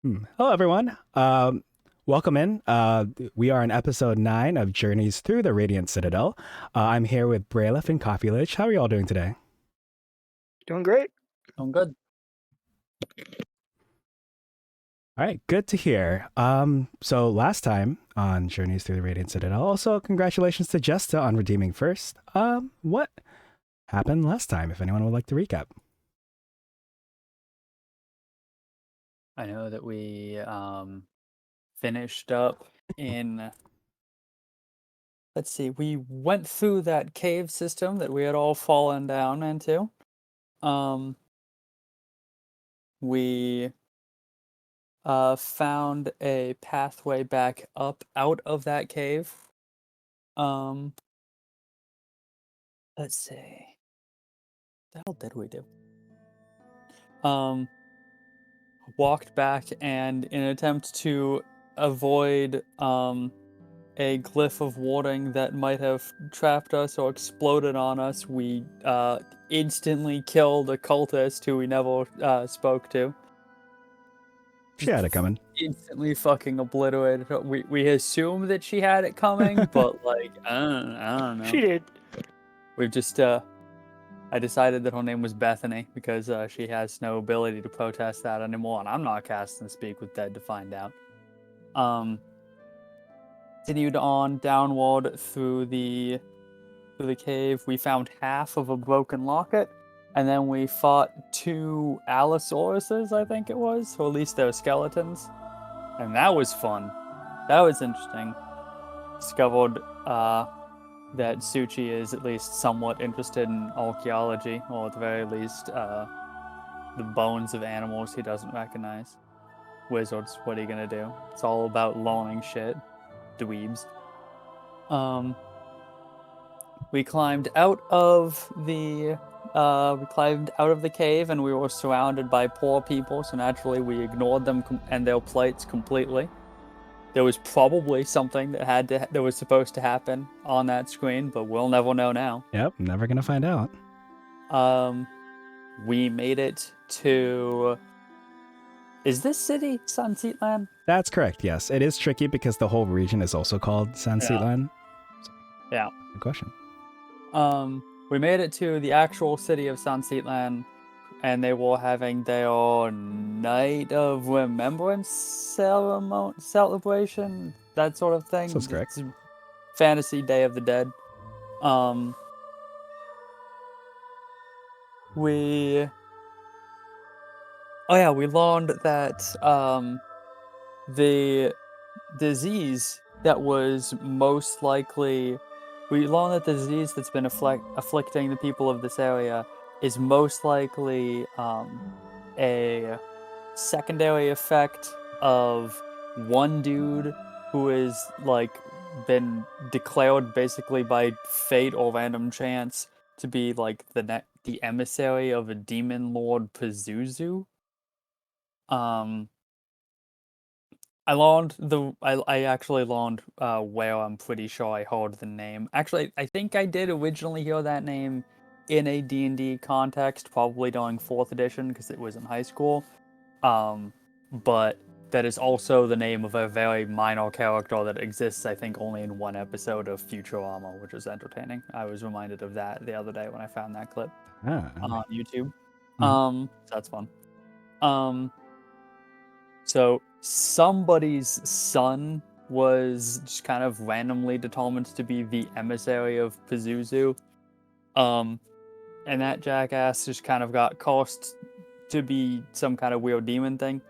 Hello, everyone. Welcome in. We are in episode 9 of Journeys Through the Radiant Citadel. I'm here with Brayleth and Coffee Lich. How are you all doing today? Doing great. I'm good. All right, good to hear. So last time on Journeys Through the Radiant Citadel, also congratulations to Jesta on redeeming first. What happened last time, if anyone would like to recap? I know that we finished up in. Let's see. We went through that cave system that we had all fallen down into. Um, we found a pathway back up out of that cave. Um, let's see. What the hell did we do? Walked back, and in an attempt to avoid a glyph of warding that might have trapped us or exploded on us, we instantly killed a cultist who we never spoke to. She had it coming. Instantly fucking obliterated her. We assume that she had it coming, but like I don't know. She did. We've just I decided that her name was Bethany because she has no ability to protest that anymore, and I'm not casting Speak with Dead to find out. Continued on downward through the cave. We found half of a broken locket, and then we fought two Allosauruses, I think it was, or at least their skeletons, and that was fun. That was interesting. Discovered that Suchi is at least somewhat interested in archaeology, or at the very least, the bones of animals he doesn't recognize. Wizards, what are you gonna do? It's all about learning shit. Dweebs. We climbed out of the cave, and we were surrounded by poor people. So naturally, we ignored them and their plights completely. There was probably something that was supposed to happen on that screen, but we'll never know now. Yep, never gonna find out. We made it to. Is this city Sunset Land? That's correct, yes. It is tricky because the whole region is also called Sunset Land. Yeah. Good question. We made it to the actual city of Sunset Land, and they were having their Night of Remembrance celebration, that sort of thing. Sounds correct. It's Fantasy Day of the Dead. We learned that the disease that was most likely. We learned that the disease that's been afflicting the people of this area is most likely a secondary effect of one dude who is like been declared basically by fate or random chance to be like the emissary of a demon lord Pazuzu. I actually learned where I'm pretty sure I heard the name. Actually, I think I did originally hear that name in a D&D context, probably during 4th edition because it was in high school. But that is also the name of a very minor character that exists, I think, only in one episode of Futurama, which is entertaining. I was reminded of that the other day when I found that clip on YouTube. So that's fun. So somebody's son was just kind of randomly determined to be the emissary of Pazuzu. And that jackass just kind of got cursed to be some kind of weird demon thing.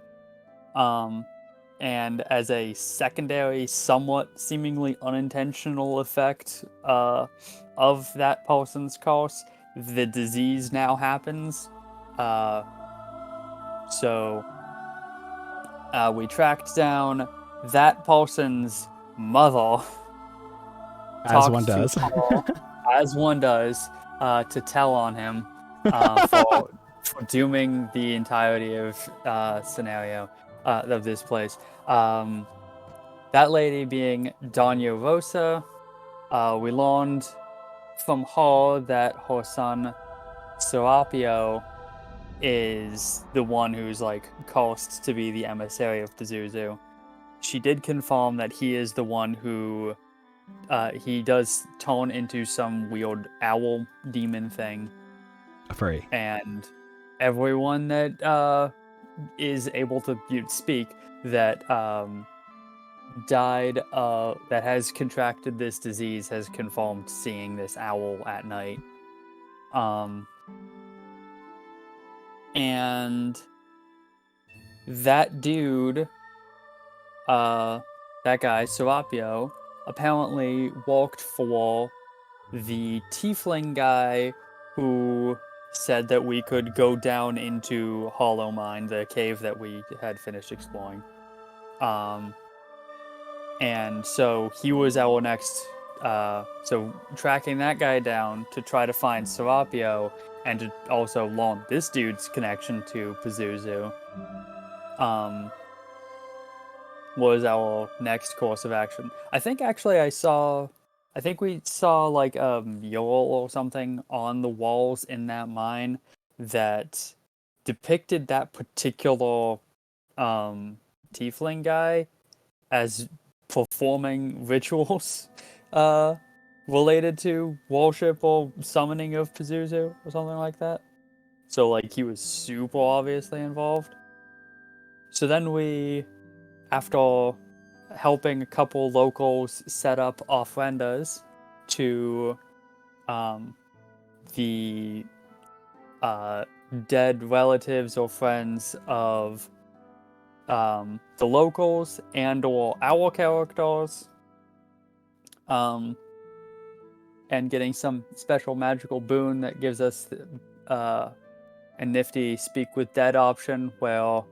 And as a secondary, somewhat seemingly unintentional effect of that person's curse, the disease now happens. So we tracked down that person's mother. As one does. As one does, to tell on him for dooming the entirety of scenario of this place. That lady being Danya Rosa. We learned from her that her son Serapio is the one who's like cast to be the emissary of Pazuzu. She did confirm that he is the one who he does turn into some weird owl demon thing, A furry. and everyone that is able to speak that died that has contracted this disease has confirmed seeing this owl at night. And that dude, that guy, Serapio, apparently walked for the tiefling guy who said that we could go down into Hollow Mine, the cave that we had finished exploring. And so he was our next, so tracking that guy down to try to find Serapio and to also learn this dude's connection to Pazuzu, was our next course of action. I think actually I think we saw like a mural or something on the walls in that mine that depicted that particular tiefling guy as performing rituals related to worship or summoning of Pazuzu or something like that. So like he was super obviously involved. So then we, after helping a couple locals set up ofrendas to the dead relatives or friends of the locals and or our characters, and getting some special magical boon that gives us a nifty speak with dead option where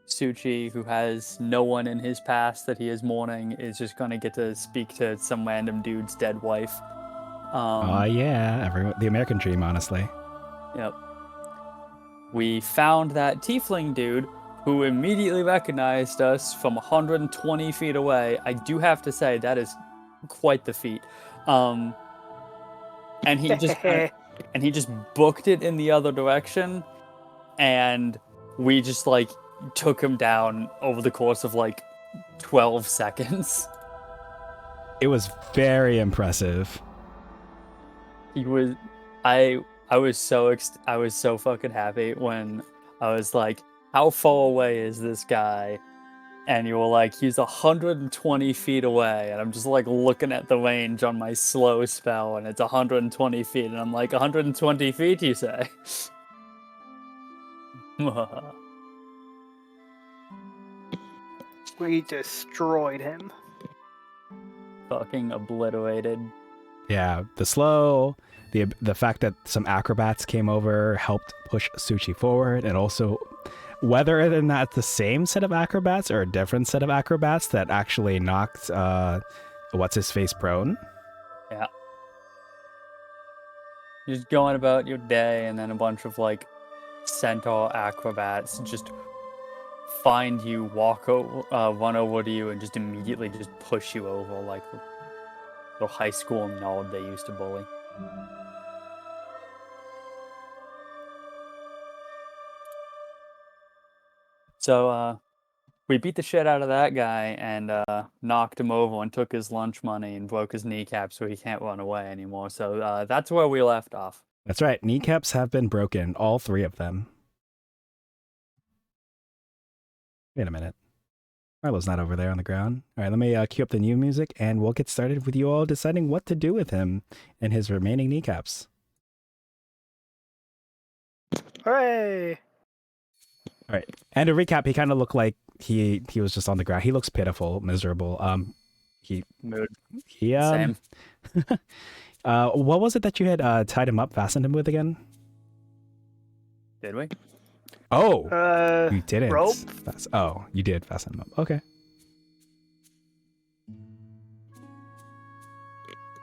Suchi, who has no one in his past that he is mourning, is just going to get to speak to some random dude's dead wife. Yeah, the American dream, honestly. Yep. We found that tiefling dude who immediately recognized us from 120 feet away. I do have to say that is quite the feat. And he just booked it in the other direction, and we just like took him down over the course of like 12 seconds. It was very impressive. He was, I was so fucking happy when I was like, how far away is this guy? And you were like, he's 120 feet away. And I'm just like looking at the range on my slow spell, and it's 120 feet. And I'm like, 120 feet, you say? We destroyed him. Fucking obliterated. Yeah, the fact that some acrobats came over helped push Suchi forward, and also whether or not the same set of acrobats or a different set of acrobats that actually knocked what's his face prone. Yeah. You're just going about your day, and then a bunch of like centaur acrobats just find you, run over to you, and just immediately just push you over like the high school nerd they used to bully. So we beat the shit out of that guy and knocked him over and took his lunch money and broke his kneecap so he can't run away anymore. So that's where we left off. That's right. Kneecaps have been broken, all 3 of them. Wait a minute. Marlo's not over there on the ground. All right, let me cue up the new music, and we'll get started with you all deciding what to do with him and his remaining kneecaps. Hooray! All right, and to recap, he kind of looked like he was just on the ground. He looks pitiful, miserable. Mood. Same. What was it that you had tied him up, fastened him with again? Did we? Oh, you didn't. Rope? Oh, you did fasten him up. Okay.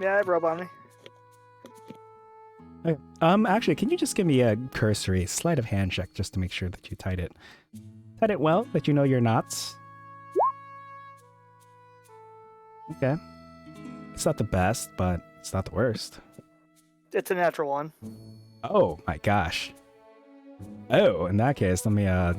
Yeah, I have rope on me. Okay. Actually, can you just give me a cursory sleight of hand check just to make sure that you tied it well, that you know your knots? Okay. It's not the best, but it's not the worst. It's a natural one. Oh my gosh. Oh, in that case, let me All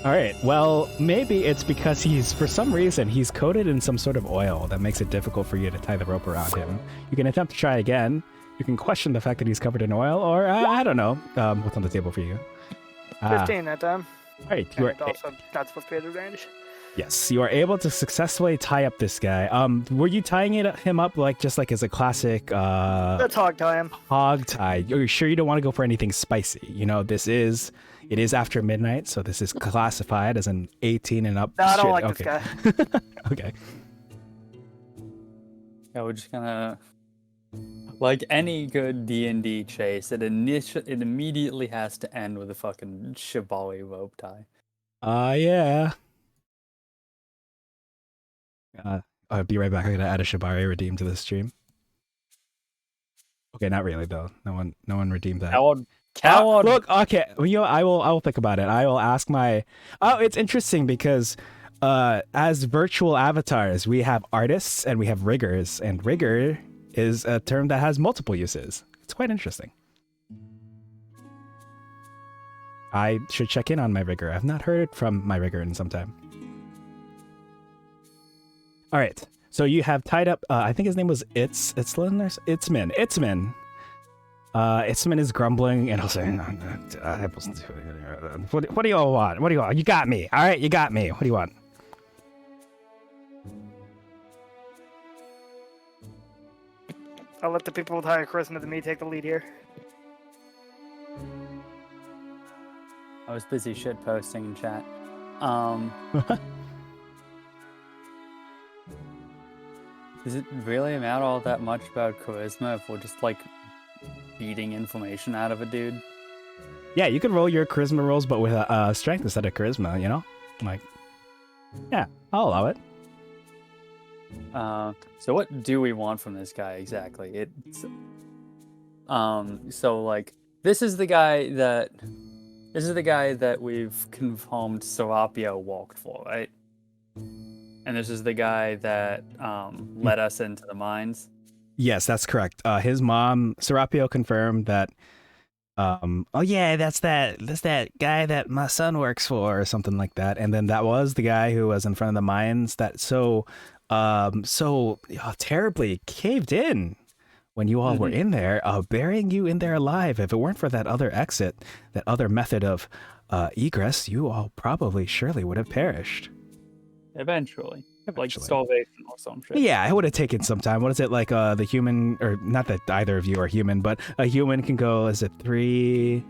right. Well, maybe it's because for some reason, he's coated in some sort of oil that makes it difficult for you to tie the rope around him. You can attempt to try again. You can question the fact that he's covered in oil, or I don't know. What's on the table for you? 15 that time. All right. You are And also, not supposed to be at advantage. yes, you are able to successfully tie up this guy. Were you tying him up just like as a classic Let's hog tie him. hog tie? Are you sure you don't want to go for anything spicy? You know, it is after midnight, so this is classified as an 18 and up. No, I don't shit. like Okay. this guy. Okay. Yeah, we're just gonna, like any good D&D chase, it immediately has to end with a fucking shibari rope tie. Yeah. I'll be right back. I'm gonna add a Shibari redeem to the stream. Okay, not really though. No one redeemed that. Coward. Look, okay. Well, you know, I will think about it. I will ask my. Oh, it's interesting because, as virtual avatars, we have artists and we have riggers, and rigger is a term that has multiple uses. It's quite interesting. I should check in on my rigger. I've not heard from my rigger in some time. All right. So you have tied up. I think his name was Itzlin or Itzmin. Itzman is grumbling and he'll say, what do you all want? What do you want? You got me. All right, you got me. What do you want? I'll let the people with higher charisma than me take the lead here. I was busy shit posting in chat. Does it really matter all that much about charisma if we're just like beating information out of a dude? Yeah, you can roll your charisma rolls, but with strength instead of charisma, you know? Like, yeah, I'll allow it. So what do we want from this guy exactly? It's so like this is the guy that we've confirmed Serapio walked for, right? And this is the guy that led us into the mines. Yes, that's correct. His mom, Serapio, confirmed that. Oh yeah, that's that guy that my son works for, or something like that. And then that was the guy who was in front of the mines that so terribly caved in when you all were in there, burying you in there alive. If it weren't for that other exit, that other method of egress, you all probably surely would have perished. Eventually. Like starvation or some shit. Yeah, it would have taken some time. What is it like? The human, or not that either of you are human, but a human can go. Is it 3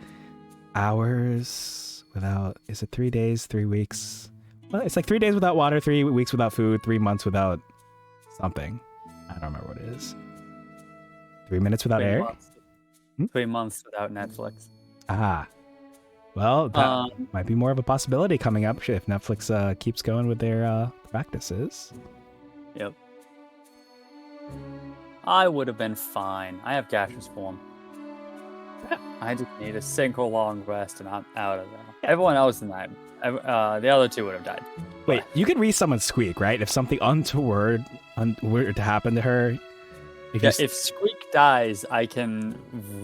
hours without? Is it 3 days, 3 weeks? Well, it's like 3 days without water, 3 weeks without food, 3 months without something. I don't remember what it is. 3 minutes without air. 3 months without Netflix. Ah. Well, that might be more of a possibility coming up if Netflix keeps going with their practices. Yep. I would have been fine. I have gaseous form. I just need a single long rest and I'm out of there. Everyone else in that, the other two would have died. Wait, you can re-summon Squeak, right? If something untoward were to happen to her. If Squeak dies, I can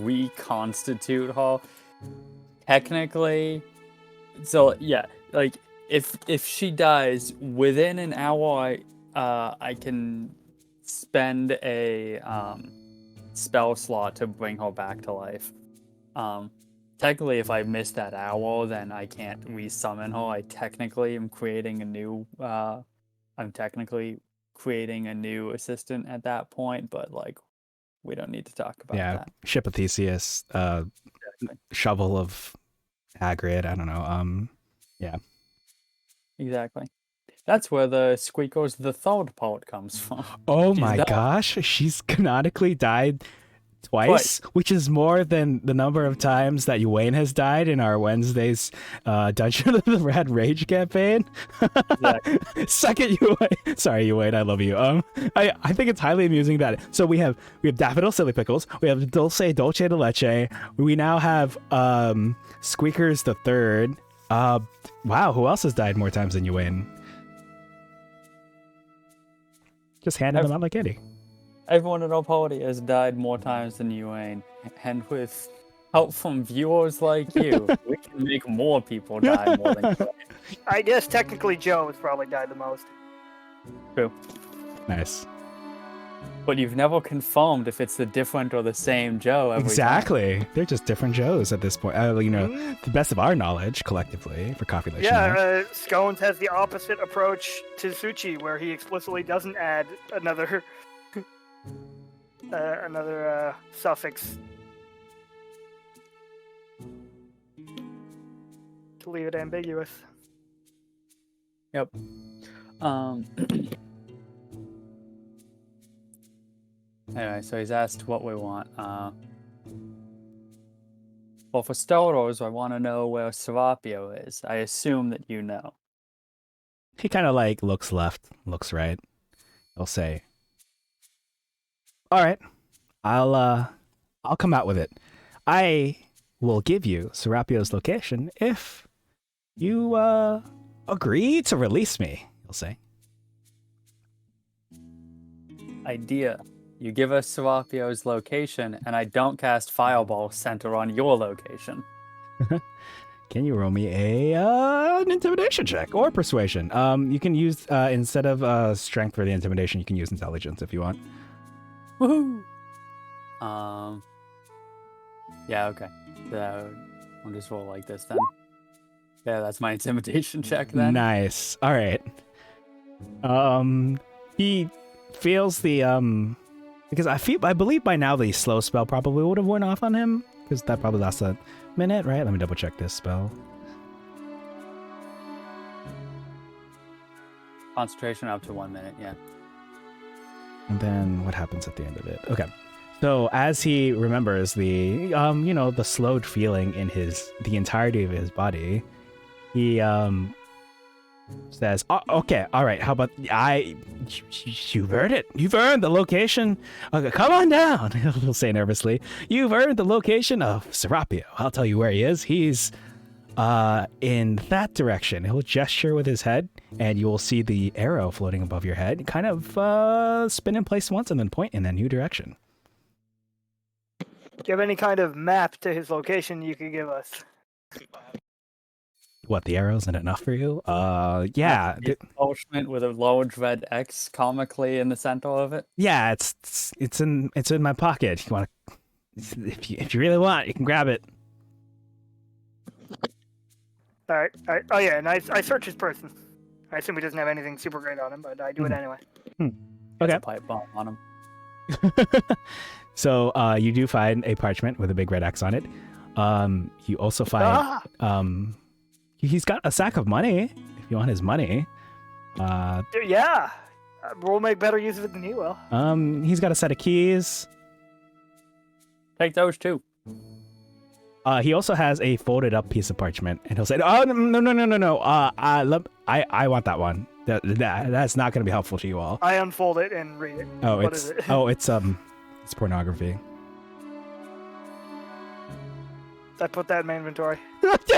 reconstitute her. Technically, so yeah, like if she dies within an hour, I can spend a spell slot to bring her back to life. Technically, if I miss that hour, then I can't resummon her. I technically am creating a new. I'm technically creating a new assistant at that point, but like, we don't need to talk about that. Ship of Theseus, shovel of Hagrid. I don't know. Yeah. Exactly. That's where the Squeako's the third part comes from. Oh my gosh, she's canonically died twice, which is more than the number of times that Wayne has died in our Wednesday's Dungeon of the Red Rage campaign. Exactly. Suck it, Wayne. Sorry, Wayne, I love you. I think it's highly amusing that so we have Daffodil Silly Pickles, we have Dulce Dolce de Leche, we now have Squeakers the Third. Wow, who else has died more times than Wayne? Just handing them out like candy. Everyone in our party has died more times than you, Wayne. And with help from viewers like you, we can make more people die more than you. I guess technically Joe has probably died the most. True. Nice. But you've never confirmed if it's the different or the same Joe every time. Exactly. They're just different Joes at this point. You know, to the best of our knowledge, collectively, for Coffee Nation. Yeah, Scones has the opposite approach to Suchi, where he explicitly doesn't add another suffix to leave it ambiguous. Yep. Anyway, so he's asked what we want. Well, for starters, I want to know where Serapio is. I assume that you know. He kind of like looks left, looks right. He'll say, "All right, I'll come out with it. I will give you Serapio's location if you agree to release me." He'll say. Idea. You give us Serapio's location, and I don't cast Fireball Center on your location. Can you roll me an intimidation check or persuasion? You can use instead of strength for the intimidation, you can use intelligence if you want. Woohoo! Yeah, okay. So I'll just roll like this then. Yeah, that's my intimidation check then. Nice. All right. He feels the because I believe by now the slow spell probably would have worn off on him because that probably lasts a minute, right? Let me double check this spell. Concentration up to 1 minute, yeah. And then what happens at the end of it? Okay. So as he remembers the the slowed feeling in the entirety of his body, he says, "Okay, all right. How about you've earned it. You've earned the location. Okay, come on down." He'll say nervously, "You've earned the location of Serapio. I'll tell you where he is. He's in that direction." He'll gesture with his head, and you will see the arrow floating above your head, kind of spin in place once and then point in a new direction. Do you have any kind of map to his location you could give us? What, the arrow isn't enough for you? Yeah. Parchment with a large red X comically in the center of it. Yeah, it's in my pocket. You want to, if you really want, you can grab it. All right. Oh yeah, and I search his person. I assume he doesn't have anything super great on him, but I do it anyway. There's a pipe bomb on him. So you do find a parchment with a big red X on it. You also find he's got a sack of money if you want his money. Yeah, we'll make better use of it than he will. He's got a set of keys. Take those too. He also has a folded up piece of parchment, and he'll say, "Oh no! I want that one. That's not going to be helpful to you all." I unfold it and read it. Oh, What is it? It's pornography. I put that in my inventory.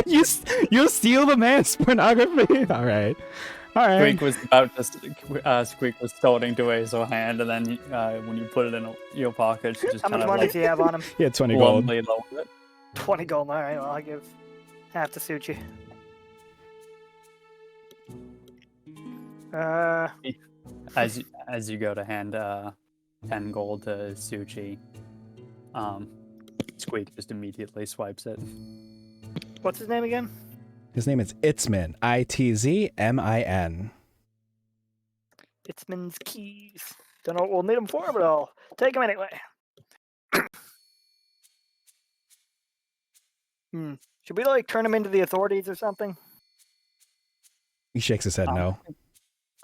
you steal the man's pornography. All right. Squeak was about to. Squeak was starting to raise her hand, and then when you put it in your pocket, she just How kind much of money does he have on him? Yeah, 20 gold. bluntly lowered it. 20 gold. All right, well, I'll give half to Suchi. As you go to hand 10 gold to Suchi, Squeak just immediately swipes it. What's his name again? His name is Itzmin. Itzmin. Itzmin's keys. Don't know what we'll need them for, but I'll take them anyway. Should we turn him into the authorities or something? He shakes his head no.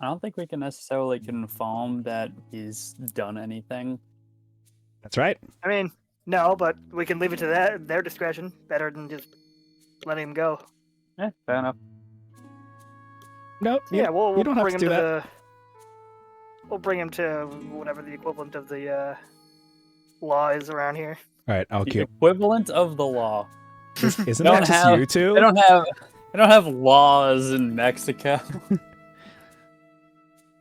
I don't think we can necessarily confirm that he's done anything. That's right. I mean, no, but we can leave it to their discretion. Better than just letting him go. Yeah, fair enough. Nope. Yeah, we'll you don't have bring to him do to that. we'll bring him to whatever the equivalent of the law is around here. All right, I'll The cue. equivalent of the law. Isn't that just you two? They don't have laws in Mexico.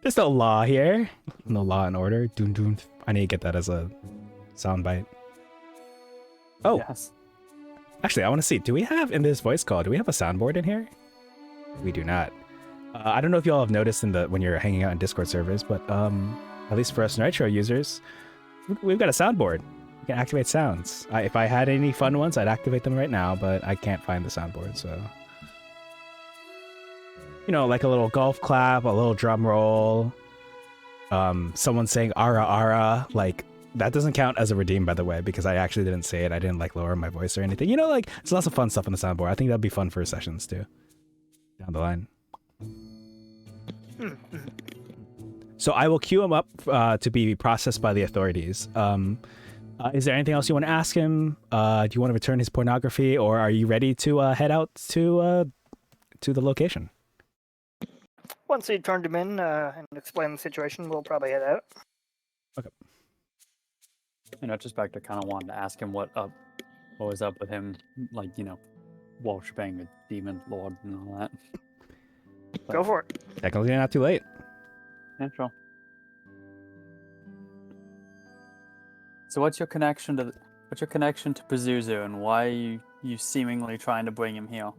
There's no law here. No law and order. Doon doon. I need to get that as a soundbite. Oh, Yes. actually, I want to see. Do we have in this voice call? Do we have a soundboard in here? We do not. I don't know if you all have noticed when you're hanging out in Discord servers, but at least for us Nitro users, we've got a soundboard. We can activate sounds. If I had any fun ones, I'd activate them right now, but I can't find the soundboard, so. You know, like a little golf clap, a little drum roll, someone saying ara ara, like that doesn't count as a redeem, by the way, because I actually didn't say it. I didn't like lower my voice or anything. You know, like there's lots of fun stuff on the soundboard. I think that'd be fun for sessions too, down the line. So I will queue him up to be processed by the authorities. Is there anything else you want to ask him? Do you want to return his pornography, or are you ready to head out to the location? Once he turned him in and explained the situation, we'll probably head out. Okay. Just back to kind of wanting to ask him what was up with him, like, worshipping the demon lord and all that. Go for it. Technically not too late. Yeah, sure. So what's your connection to Pazuzu, and why are you seemingly trying to bring him here?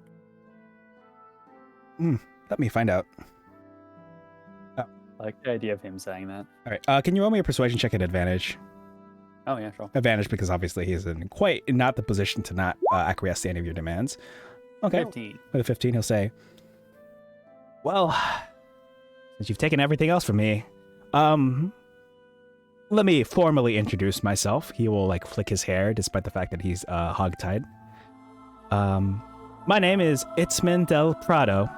Let me find out. I like the idea of him saying that. All right. Can you roll me a persuasion check at advantage? Oh, yeah, sure. Advantage because obviously he's in quite not the position to not acquiesce to any of your demands. Okay. 15. With a 15, he'll say, well, since you've taken everything else from me, let me formally introduce myself. He will like flick his hair despite the fact that he's hogtied. My name is Itzman del Prado.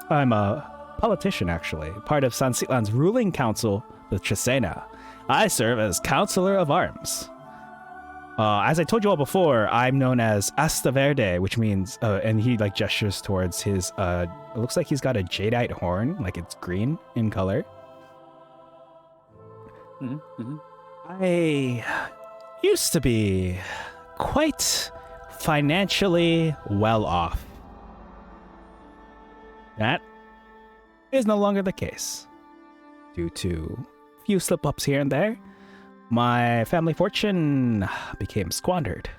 I'm a politician, actually, part of San Citlan's ruling council, the Trisena. I serve as Counselor of Arms. As I told you all before, I'm known as Asta Verde, which means, and he like gestures towards his, it looks like he's got a jadeite horn, like it's green in color. I used to be quite financially well off. That is no longer the case. Due to a few slip-ups here and there, my family fortune became squandered,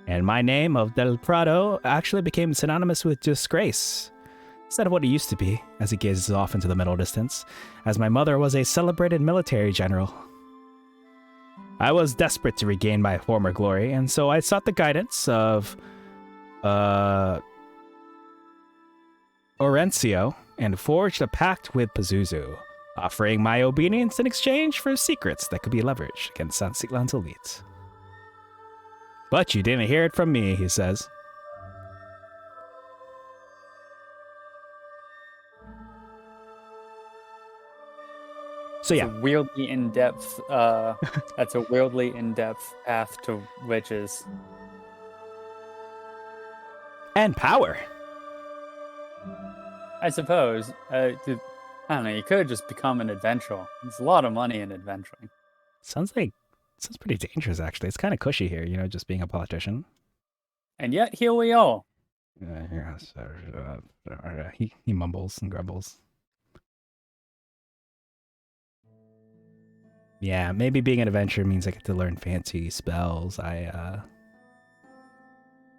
and my name of Del Prado actually became synonymous with disgrace, instead of what it used to be, as he gazes off into the middle distance, as my mother was a celebrated military general. I was desperate to regain my former glory, and so I sought the guidance of Orencio and forged a pact with Pazuzu, offering my obedience in exchange for secrets that could be leveraged against San Citlan's elite. But you didn't hear it from me, he says. So yeah. It's a weirdly in-depth, that's a weirdly in-depth path to riches. And power. I suppose. I don't know, you could just become an adventurer. There's a lot of money in adventuring. Sounds pretty dangerous, actually. It's kind of cushy here, just being a politician. And yet, here we are. He mumbles and grumbles. Yeah, maybe being an adventurer means I get to learn fancy spells.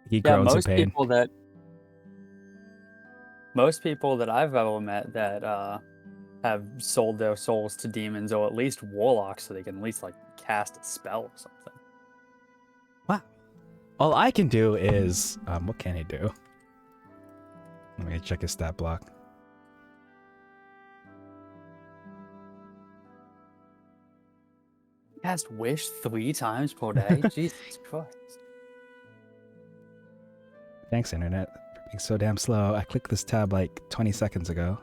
He groans in pain. Most people that I've ever met that have sold their souls to demons, or at least warlocks, so they can at least like cast a spell or something. Wow. All I can do is what can he do? Let me check his stat block. Cast wish 3 times per day? Jesus Christ. Thanks, Internet, for being so damn slow. I clicked this tab like 20 seconds ago.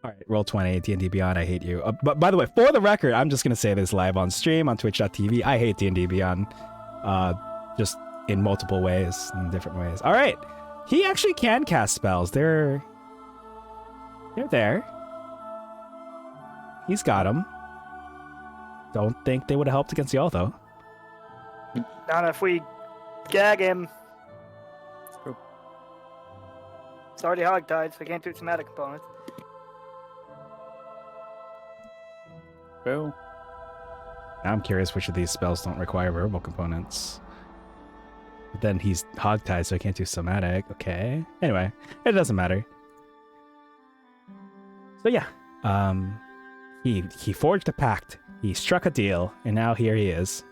All right, roll 20, D&D Beyond, I hate you. But by the way, for the record, I'm just going to say this live on stream on twitch.tv. I hate D&D Beyond, just in multiple ways, in different ways. All right, he actually can cast spells. They're there. He's got them. Don't think they would have helped against y'all, though. Not if we gag him. True. It's already hogtied, so we can't do somatic components. True. Now I'm curious which of these spells don't require verbal components. But then he's hogtied, so he can't do somatic. Okay. Anyway, it doesn't matter. So yeah, he forged a pact. He struck a deal, and now here he is,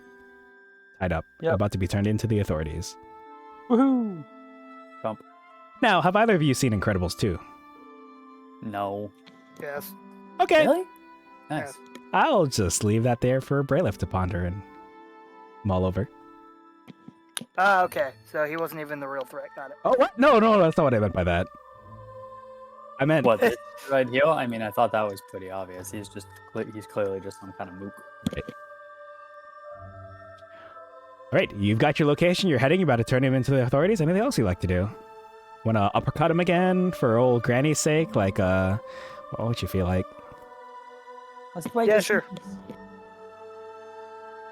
tied up, Yep. about to be turned into the authorities. Woohoo! Jump. Now, have either of you seen Incredibles 2? No. Yes. Okay. Really? Nice. I'll just leave that there for Braylif to ponder and mull over. Okay. So he wasn't even the real threat. Got it. Oh, what? No, that's not what I meant by that. I meant... What, this right here? I mean, I thought that was pretty obvious. He's clearly just some kind of mook. All right, you've got your location. You're heading. You're about to turn him into the authorities. Anything else you like to do? Want to uppercut him again for old Granny's sake? Like, what would you feel like? Let's play Yeah, this. sure.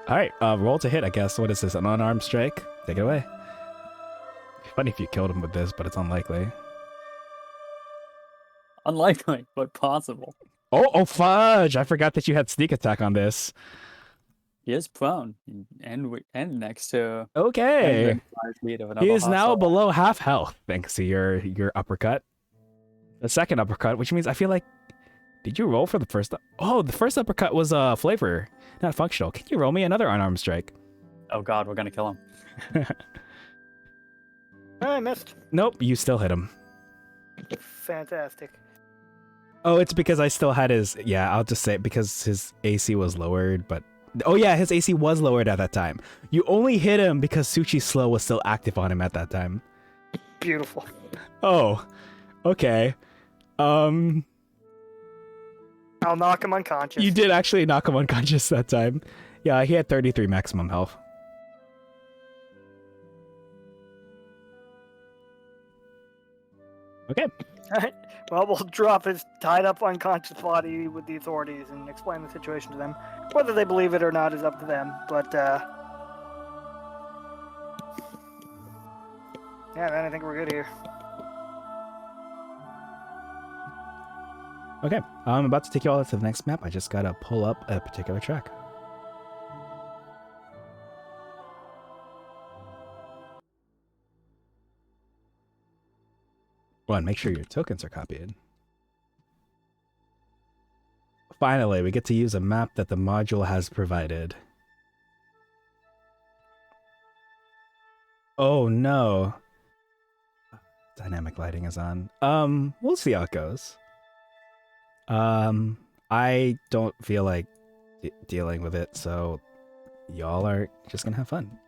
All right, roll to hit, I guess. What is this, an unarmed strike? Take it away. Funny if you killed him with this, but it's unlikely. Unlikely, but possible. Oh, fudge! I forgot that you had sneak attack on this. He is prone and next to Okay. and 5 feet of another He is now hostile. below half health, thanks to your uppercut. The second uppercut, which means I feel like... Did you roll for the first... Oh, the first uppercut was flavor, not functional. Can you roll me another unarmed strike? Oh god, we're gonna kill him. I missed. Nope, you still hit him. Fantastic. Oh, it's because I still had his... Yeah, I'll just say it because his AC was lowered, but... Oh yeah, his AC was lowered at that time. You only hit him because Suchi's slow was still active on him at that time. Beautiful. Oh, okay. I'll knock him unconscious. You did actually knock him unconscious that time. Yeah, he had 33 maximum health. Okay. Alright. Well, we'll drop his tied up unconscious body with the authorities and explain the situation to them. Whether they believe it or not is up to them, but yeah, man, I think we're good here. Okay, I'm about to take you all to the next map. I just gotta pull up a particular track. One, make sure your tokens are copied. Finally, we get to use a map that the module has provided. Oh no. Dynamic lighting is on. We'll see how it goes. I don't feel like dealing with it, so y'all are just gonna have fun.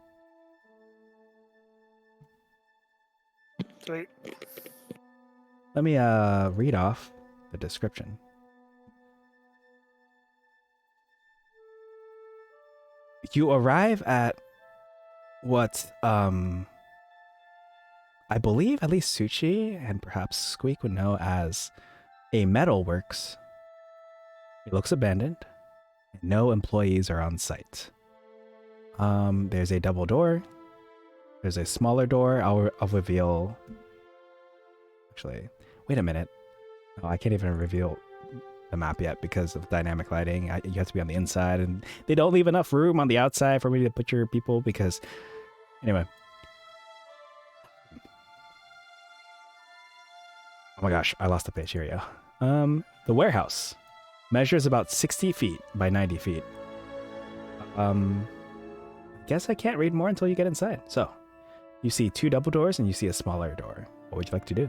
Sweet. Let me read off the description. You arrive at what I believe at least Suchi and perhaps Squeak would know as a metalworks. It looks abandoned. No employees are on site. There's a double door. There's a smaller door. I'll reveal. Actually, wait a minute. Oh, I can't even reveal the map yet because of dynamic lighting. You have to be on the inside, and they don't leave enough room on the outside for me to put your people because. Anyway. Oh my gosh, I lost the page. Here we go. The warehouse measures about 60 feet by 90 feet. Guess I can't read more until you get inside. So, you see 2 double doors and you see a smaller door. What would you like to do?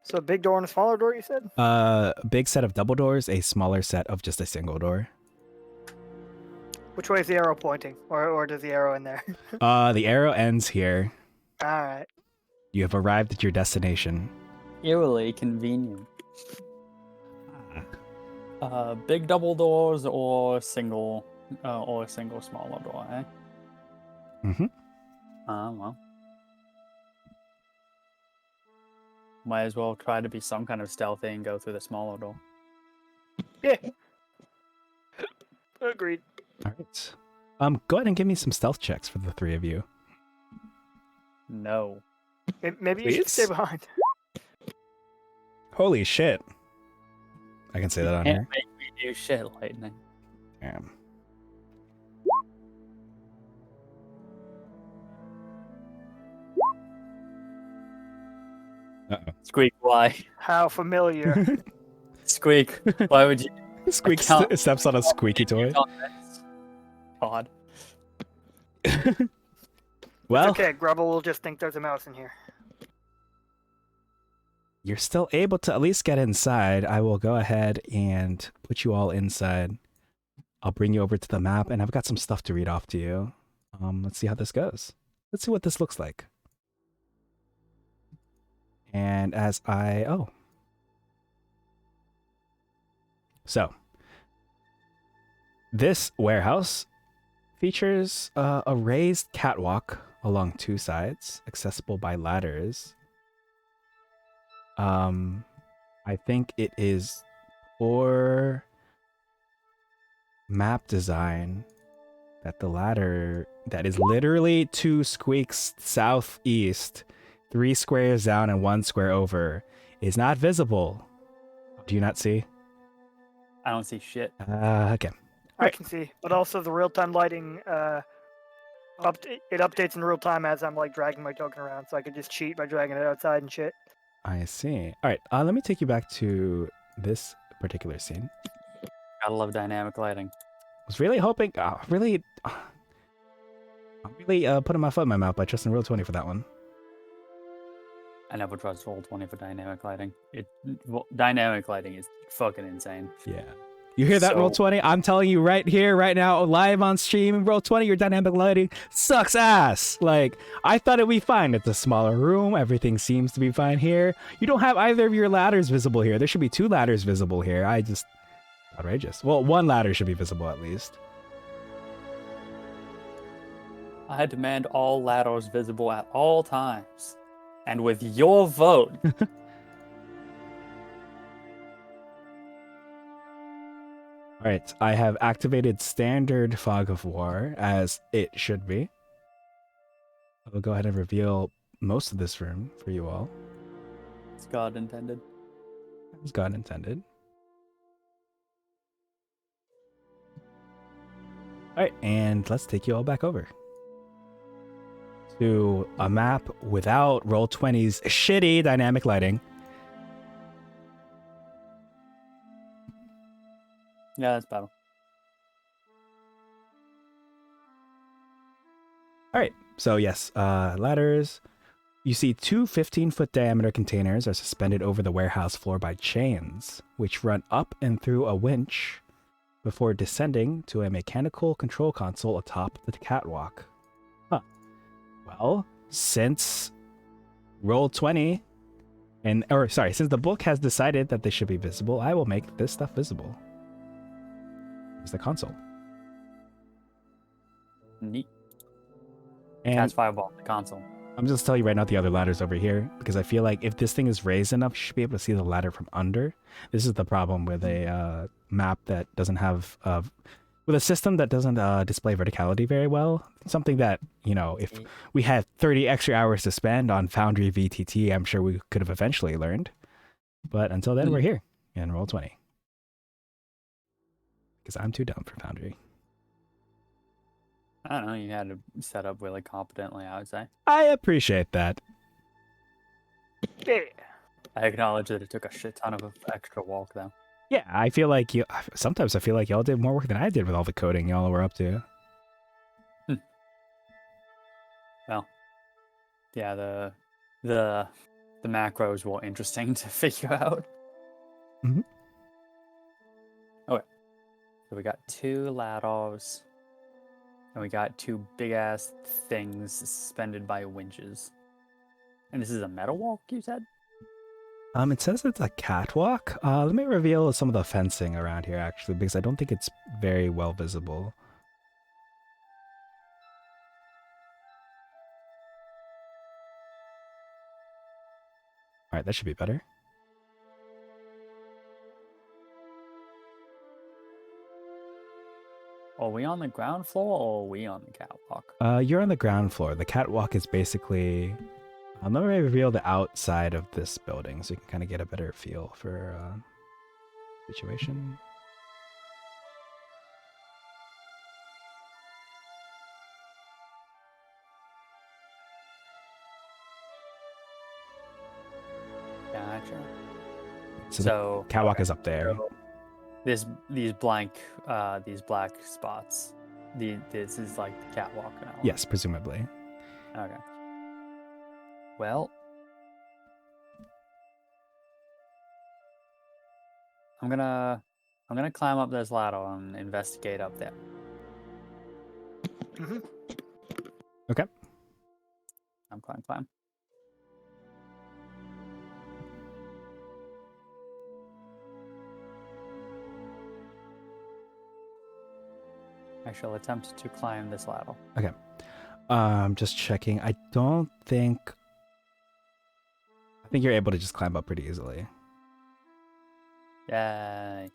So a big door and a smaller door, you said? A big set of double doors, a smaller set of just a single door. Which way is the arrow pointing? Or does the arrow in there? The arrow ends here. Alright. You have arrived at your destination. Eerily convenient. Big double doors or single smaller door, eh? Mm-hmm. Well. Might as well try to be some kind of stealthy and go through the smaller door. Yeah. Agreed. All right. Go ahead and give me some stealth checks for the 3 of you. No. Maybe you should stay Please? behind. Holy shit. I can say that on Can't here. make me do shit, Lightning. Damn. Uh-oh. Squeak, why? How familiar. Squeak, why would you Squeak account steps on a squeaky toy. on this? God. Well, It's okay, Grubble will just think there's a mouse in here. you're still able to at least get inside. I will go ahead and put you all inside. I'll bring you over to the map, and I've got some stuff to read off to you. Let's see how this goes. Let's see what this looks like. And So, this warehouse features a raised catwalk along two sides, accessible by ladders. I think it is poor map design that the ladder that is literally 2 squeaks southeast, 3 squares down and 1 square over, is not visible. Do you not see? I don't see shit. Okay. I Right. can see, but also the real-time lighting, it updates in real time as I'm like dragging my token around, so I could just cheat by dragging it outside and shit. I see. All right. Let me take you back to this particular scene. Gotta love dynamic lighting. Was really hoping, I'm really putting my foot in my mouth by trusting Real 20 for that one. I never trust Roll20 for dynamic lighting. Dynamic lighting is fucking insane. Yeah. You hear that, So- Roll 20? I'm telling you right here, right now, live on stream, Roll 20, your dynamic lighting sucks ass. Like, I thought it'd be fine. It's a smaller room. Everything seems to be fine here. You don't have either of your ladders visible here. There should be 2 ladders visible here. Outrageous. Well, 1 ladder should be visible at least. I demand all ladders visible at all times. And with your vote, All right, I have activated standard fog of war as it should be. I will go ahead and reveal most of this room for you all, as God intended. as God intended. All right, and let's take you all back over to a map without Roll20's shitty dynamic lighting. Yeah, that's battle. All right, so yes, ladders. You see 2 15-foot diameter containers are suspended over the warehouse floor by chains, which run up and through a winch before descending to a mechanical control console atop the catwalk. Huh. Well, since Roll20 since the book has decided that they should be visible, I will make this stuff visible. Here's the console. Neat. And Catch fireball on the console. I'm just telling you right now the other ladder's over here, because I feel like if this thing is raised enough, you should be able to see the ladder from under. This is the problem with a map that doesn't have with a system that doesn't display verticality very well. Something that, you know, if we had 30 extra hours to spend on Foundry VTT, I'm sure we could have eventually learned. But until then, we're here in Roll20. Because I'm too dumb for Foundry. I don't know, you had to set up really competently, I would say. I appreciate that. Yeah. I acknowledge that it took a shit ton of extra walk, though. Yeah, I feel like sometimes I feel like y'all did more work than I did with all the coding y'all were up to. Well, yeah, the macros were interesting to figure out. Mhm. Okay, so we got 2 ladders, and we got 2 big ass things suspended by winches. And this is a metal walk, you said? It says it's a catwalk. Let me reveal some of the fencing around here, actually, because I don't think it's very well visible. All right, that should be better. Are we on the ground floor or are we on the catwalk? You're on the ground floor. The catwalk is basically Let me reveal the outside of this building so you can kind of get a better feel for situation. Gotcha. So, So the catwalk okay, is up there. so these black spots. This is like the catwalk now. Yes, presumably. Okay. Well, I'm gonna climb up this ladder and investigate up there. Hmm. Okay. Climb. I shall attempt to climb this ladder. Okay. Just checking. I think you're able to just climb up pretty easily. Yay.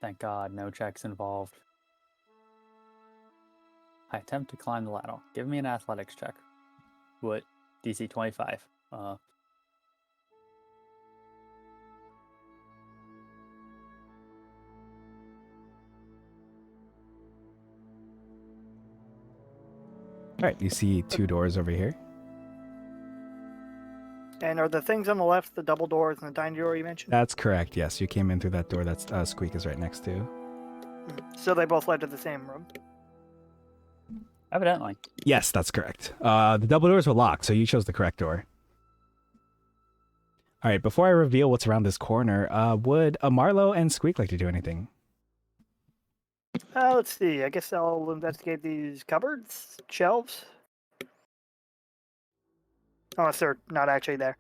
Thank God, no checks involved. I attempt to climb the ladder. Give me an athletics check. What? DC 25. All right, you see 2 doors over here. And are the things on the left the double doors and the dining door you mentioned? That's correct. Yes, you came in through that door that's Squeak is right next to. Mhm. So they both led to the same room. Evidently. Yes, that's correct. The double doors were locked, so you chose the correct door. All right, before I reveal what's around this corner, would Marlo and Squeak like to do anything? Let's see. I guess I'll investigate these cupboards, shelves. Unless they're not actually there.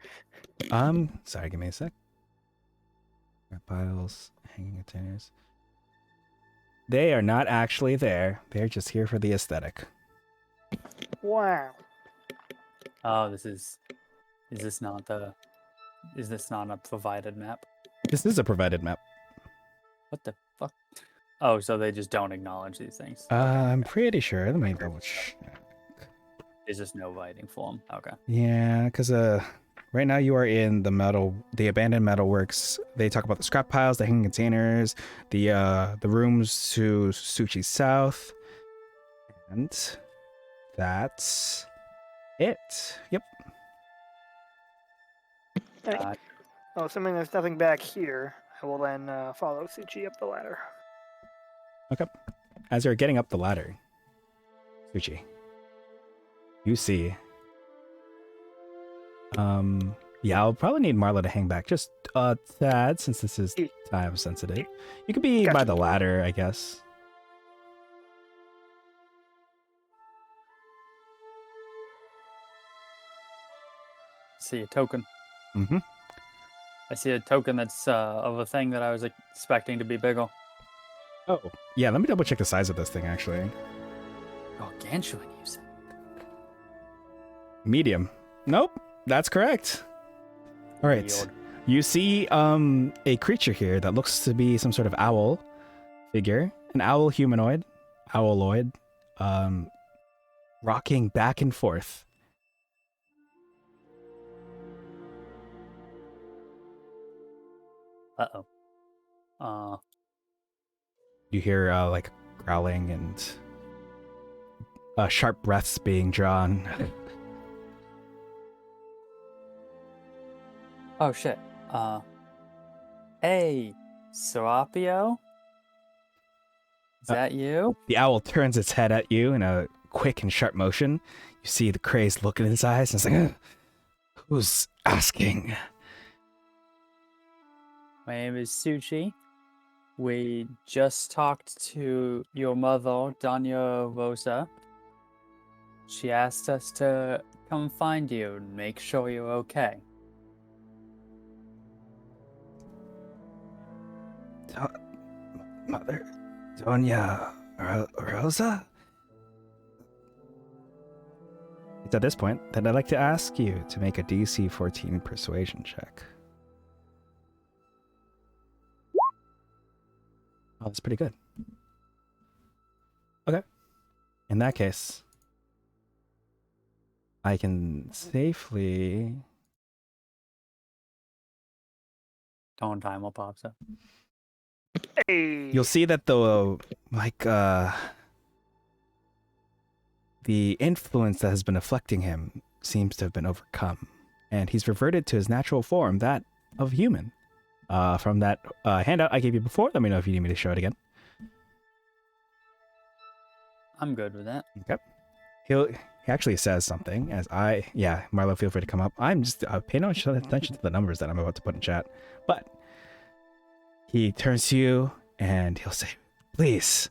Sorry, give me a sec. Piles, hanging containers. They are not actually there. They're just here for the aesthetic. Wow. Oh, is this not a provided map? This is a provided map. What the fuck? Oh, so they just don't acknowledge these things. I'm pretty sure. Let me double check. There's just no writing for them. Okay. Yeah, because right now you are in the abandoned metalworks. They talk about the scrap piles, the hanging containers, the rooms to Suchi South, and that's it. Yep. Well, assuming there's nothing back here, I will then follow Suchi up the ladder. Okay. As you're getting up the ladder, Suchi, you see. Yeah, I'll probably need Marla to hang back just a tad since this is time sensitive. You could be by Gotcha. the ladder, I guess. See a token. Mm-hmm. I see a token that's of a thing that I was expecting to be bigger. Oh, yeah, let me double check the size of this thing, actually. Gargantuan, you said. Medium. Nope, that's correct. All right. Weird. You see a creature here that looks to be some sort of owl figure, an owl humanoid, owloid, rocking back and forth. Uh-oh. You hear like growling and sharp breaths being drawn. Oh shit. Hey, Serapio? Is that you? The owl turns its head at you in a quick and sharp motion. You see the crazed look in its eyes, and it's like, "Ugh, who's asking?" My name is Suchi. We just talked to your mother, Danya Rosa. She asked us to come find you and make sure you're okay. Mother, Doña Rosa? It's at this point that I'd like to ask you to make a DC 14 persuasion check. Oh, that's pretty good. Okay. In that case, I can safely. Tone timer pops up. Hey. You'll see that the the influence that has been afflicting him seems to have been overcome, and he's reverted to his natural form, that of human. From that handout I gave you before, let me know if you need me to show it again. I'm good with that. Okay. He actually says something Marlo, feel free to come up. I'm just paying no attention to the numbers that I'm about to put in chat. But he turns to you and he'll say, please,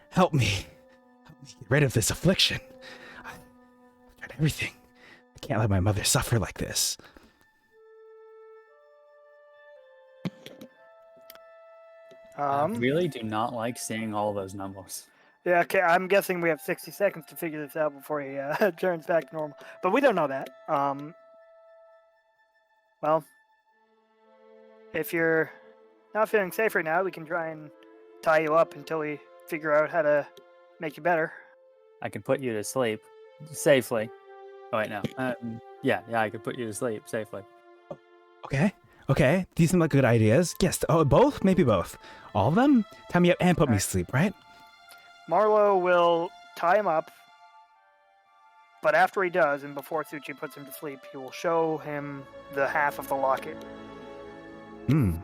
help me. Help me get rid of this affliction. I've tried everything. I can't let my mother suffer like this. I really do not like seeing all those numbers. Yeah, okay, I'm guessing we have 60 seconds to figure this out before he turns back to normal. But we don't know that. Well, if you're not feeling safe right now, we can try and tie you up until we figure out how to make you better. I can put you to sleep safely. Oh, wait, no. Yeah, I could put you to sleep safely. Okay. These seem like good ideas. Yes. Oh, both? Maybe both. All of them? Tie me up and put me to Alright. sleep, right? Marlo will tie him up, but after he does, and before Suchi puts him to sleep, he will show him the half of the locket. Hmm.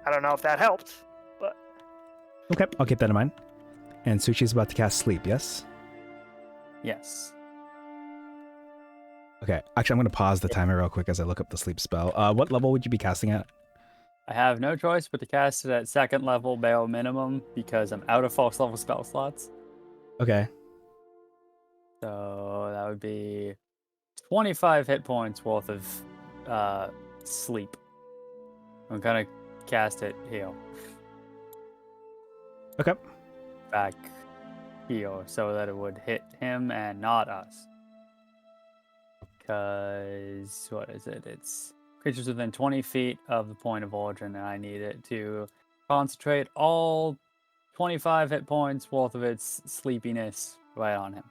I don't know if that helped, but Okay, I'll keep that in mind. And Suchi's about to cast sleep, yes? Yes. Okay, actually, I'm going to pause the timer real quick as I look up the sleep spell. What level would you be casting at? I have no choice but to cast it at second level bare minimum because I'm out of first level spell slots. Okay. So that would be 25 hit points worth of sleep. I'm gonna cast it here. Okay. Back here so that it would hit him and not us. Because, what is it? It's creatures within 20 feet of the point of origin, and I need it to concentrate all 25 hit points worth of its sleepiness right on him.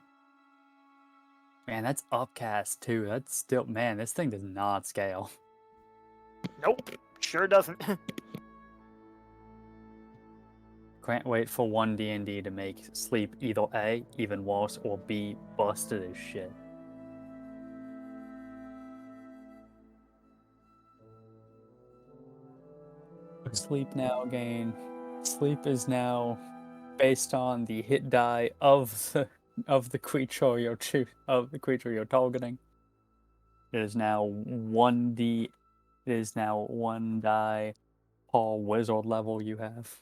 Man, that's upcast too. That's still, man, this thing does not scale. nope, sure doesn't. Can't wait for one D&D to make sleep either A, even worse, or B, busted as shit. Sleep now gain. Sleep is now based on the hit die of the creature you're targeting. It is now 1d. It is now 1 die per wizard level you have.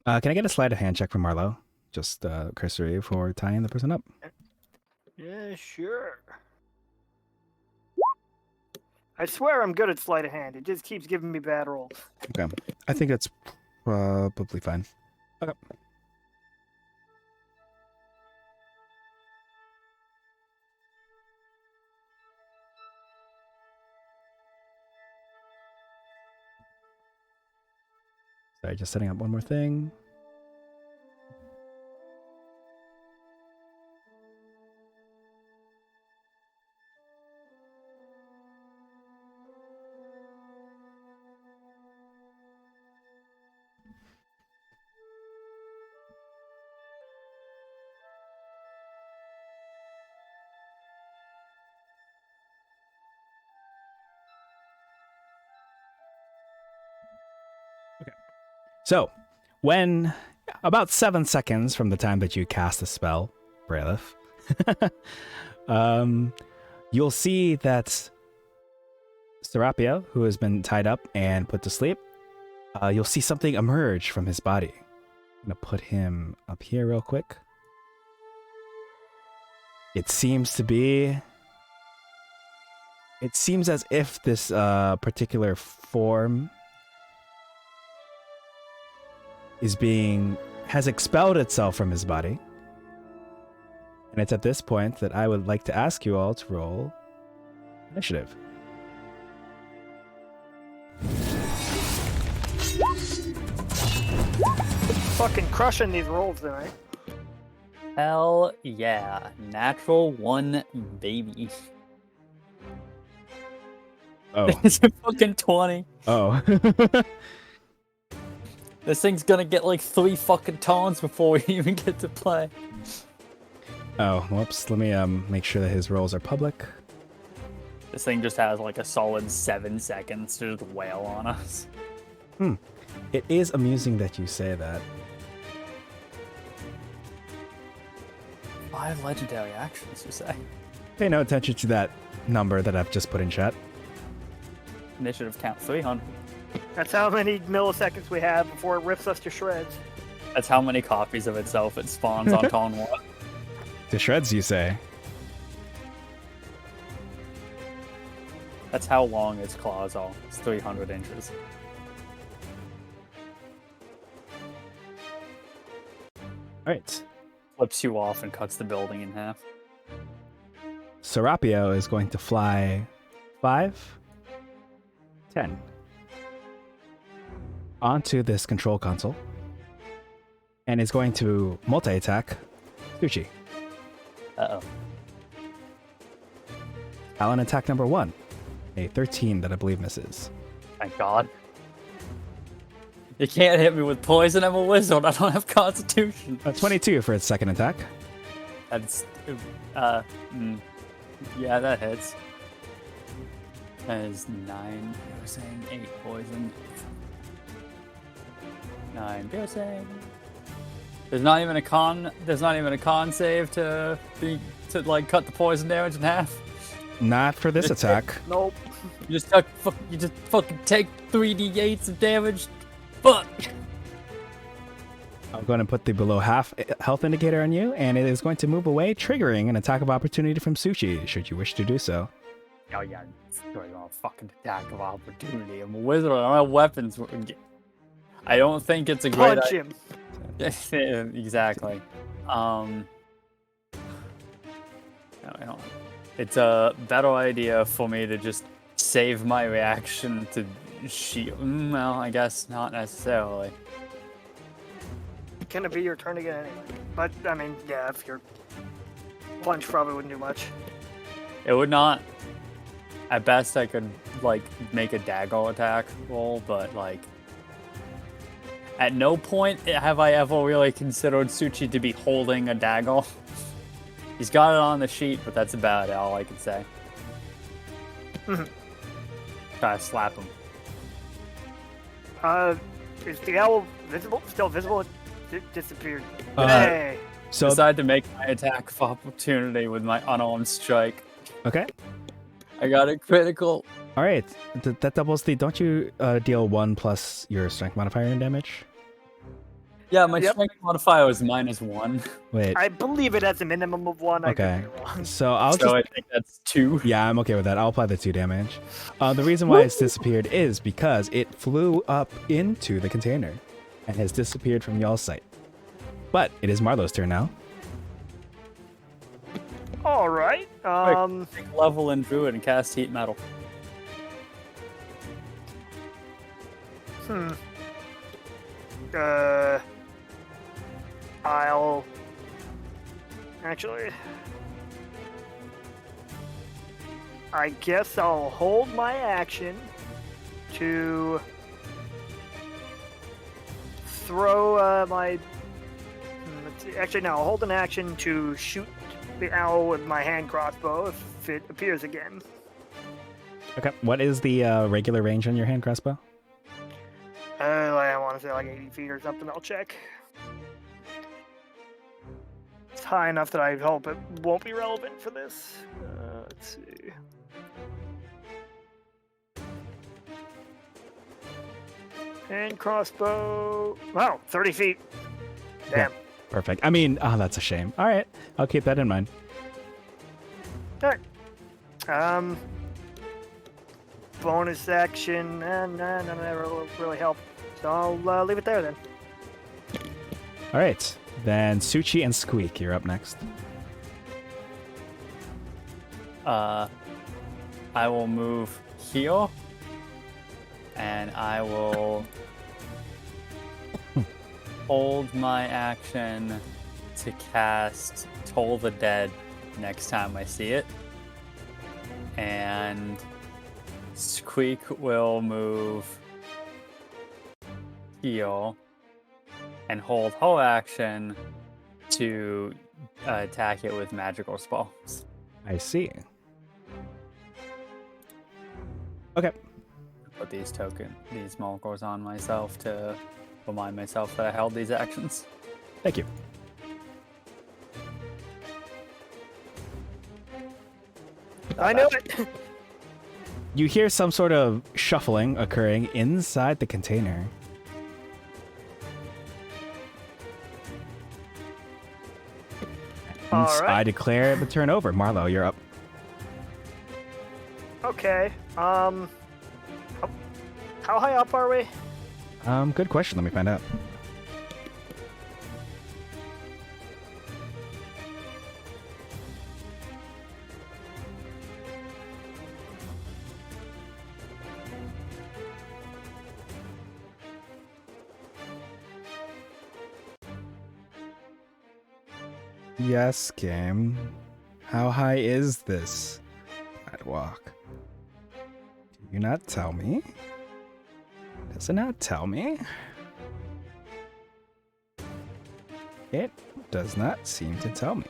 Can I get a sleight of hand check from Marlo? Just cursory for tying the person up. Yeah, sure. I swear I'm good at sleight of hand. It just keeps giving me bad rolls. Okay. I think that's probably fine. Okay. Sorry, just setting up one more thing. So, when about 7 seconds from the time that you cast the spell, Brailith, you'll see that Serapia, who has been tied up and put to sleep, you'll see something emerge from his body. I'm going to put him up here real quick. It seems as if this particular form has expelled itself from his body. And it's at this point that I would like to ask you all to roll initiative. Fucking crushing these rolls tonight. Hell yeah. Natural 1, baby. Oh. It's a fucking 20. Oh. This thing's gonna get like 3 fucking taunts before we even get to play. Oh, whoops. Let me make sure that his rolls are public. This thing just has like a solid 7 seconds to just wail on us. It is amusing that you say that. 5 legendary actions, you say? Pay no attention to that number that I've just put in chat. Initiative count 300. That's how many milliseconds we have before it rips us to shreds. That's how many copies of itself it spawns on Ton 1. To shreds, you say? That's how long its claws are. It's 300 inches. Alright. Flips you off and cuts the building in half. Serapio is going to fly 5, 10 onto this control console and is going to multi-attack Suchi. Uh-oh. Talon attack number 1, a 13 that I believe misses. Thank God. You can't hit me with poison. I'm a wizard. I don't have constitution. 22 for its second attack. That's, yeah, that hits. That is 9 piercing, 8 poison. 9 piercing. There's not even a con save to like cut the poison damage in half. Not for this attack. Nope. You just fucking take 3d8s of damage. Fuck. I'm going to put the below half health indicator on you, and it is going to move away, triggering an attack of opportunity from Suchi, should you wish to do so. Oh yeah, it's going on a fucking attack of opportunity. I'm a wizard. I don't have weapons. I don't think it's a great Punch him. Exactly. No, I don't. It's a better idea for me to just save my reaction to shield. Well, I guess not necessarily. Can it be your turn again anyway? But, I mean, yeah, if your punch probably wouldn't do much. It would not. At best, I could, like, make a dagger attack roll, but, like, at no point have I ever really considered Suchi to be holding a dagger. He's got it on the sheet, but that's about all I can say. Try to slap him. Is the owl visible? Still visible? It disappeared. Uh, Hey! So, Decided to make my attack of opportunity with my unarmed strike. okay. I got a critical. All right. That doubles the. Don't you deal 1 plus your strength modifier in damage? Yeah, my Yep. strength modifier is -1. Wait. I believe it has a minimum of 1. I Okay. could be wrong. So I'll So just. I think that's 2. Yeah, I'm okay with that. I'll apply the 2 damage. The reason why it's disappeared is because it flew up into the container and has disappeared from y'all's sight. But it is Marlowe's turn now. All right. Take level in Druid and cast Heat Metal. I'll actually. I guess I'll hold my action to throw my. Let's see. Actually, no. I'll hold an action to shoot the owl with my hand crossbow if it appears again. Okay. What is the regular range on your hand crossbow? I want to say like 80 feet or something. I'll check. It's high enough that I hope it won't be relevant for this. Let's see. And crossbow. Wow, 30 feet. Damn. Perfect. I mean, oh, that's a shame. All right. I'll keep that in mind. All right. Bonus action. None will really help. So I'll leave it there then. All right. Then Suchi and Squeak, you're up next. I will move here, and I will hold my action to cast Toll the Dead next time I see it. And Squeak will move heal and hold whole action to attack it with magical spells. I see. Okay. Put these markers on myself to remind myself that I held these actions. Thank you. I knew it. You hear some sort of shuffling occurring inside the container. All I right. declare the turn over. Marlo, you're up. Okay. How high up are we? Good question. Let me find out. Yes, game. How high is this sidewalk? Do you not tell me? Does it not tell me? It does not seem to tell me.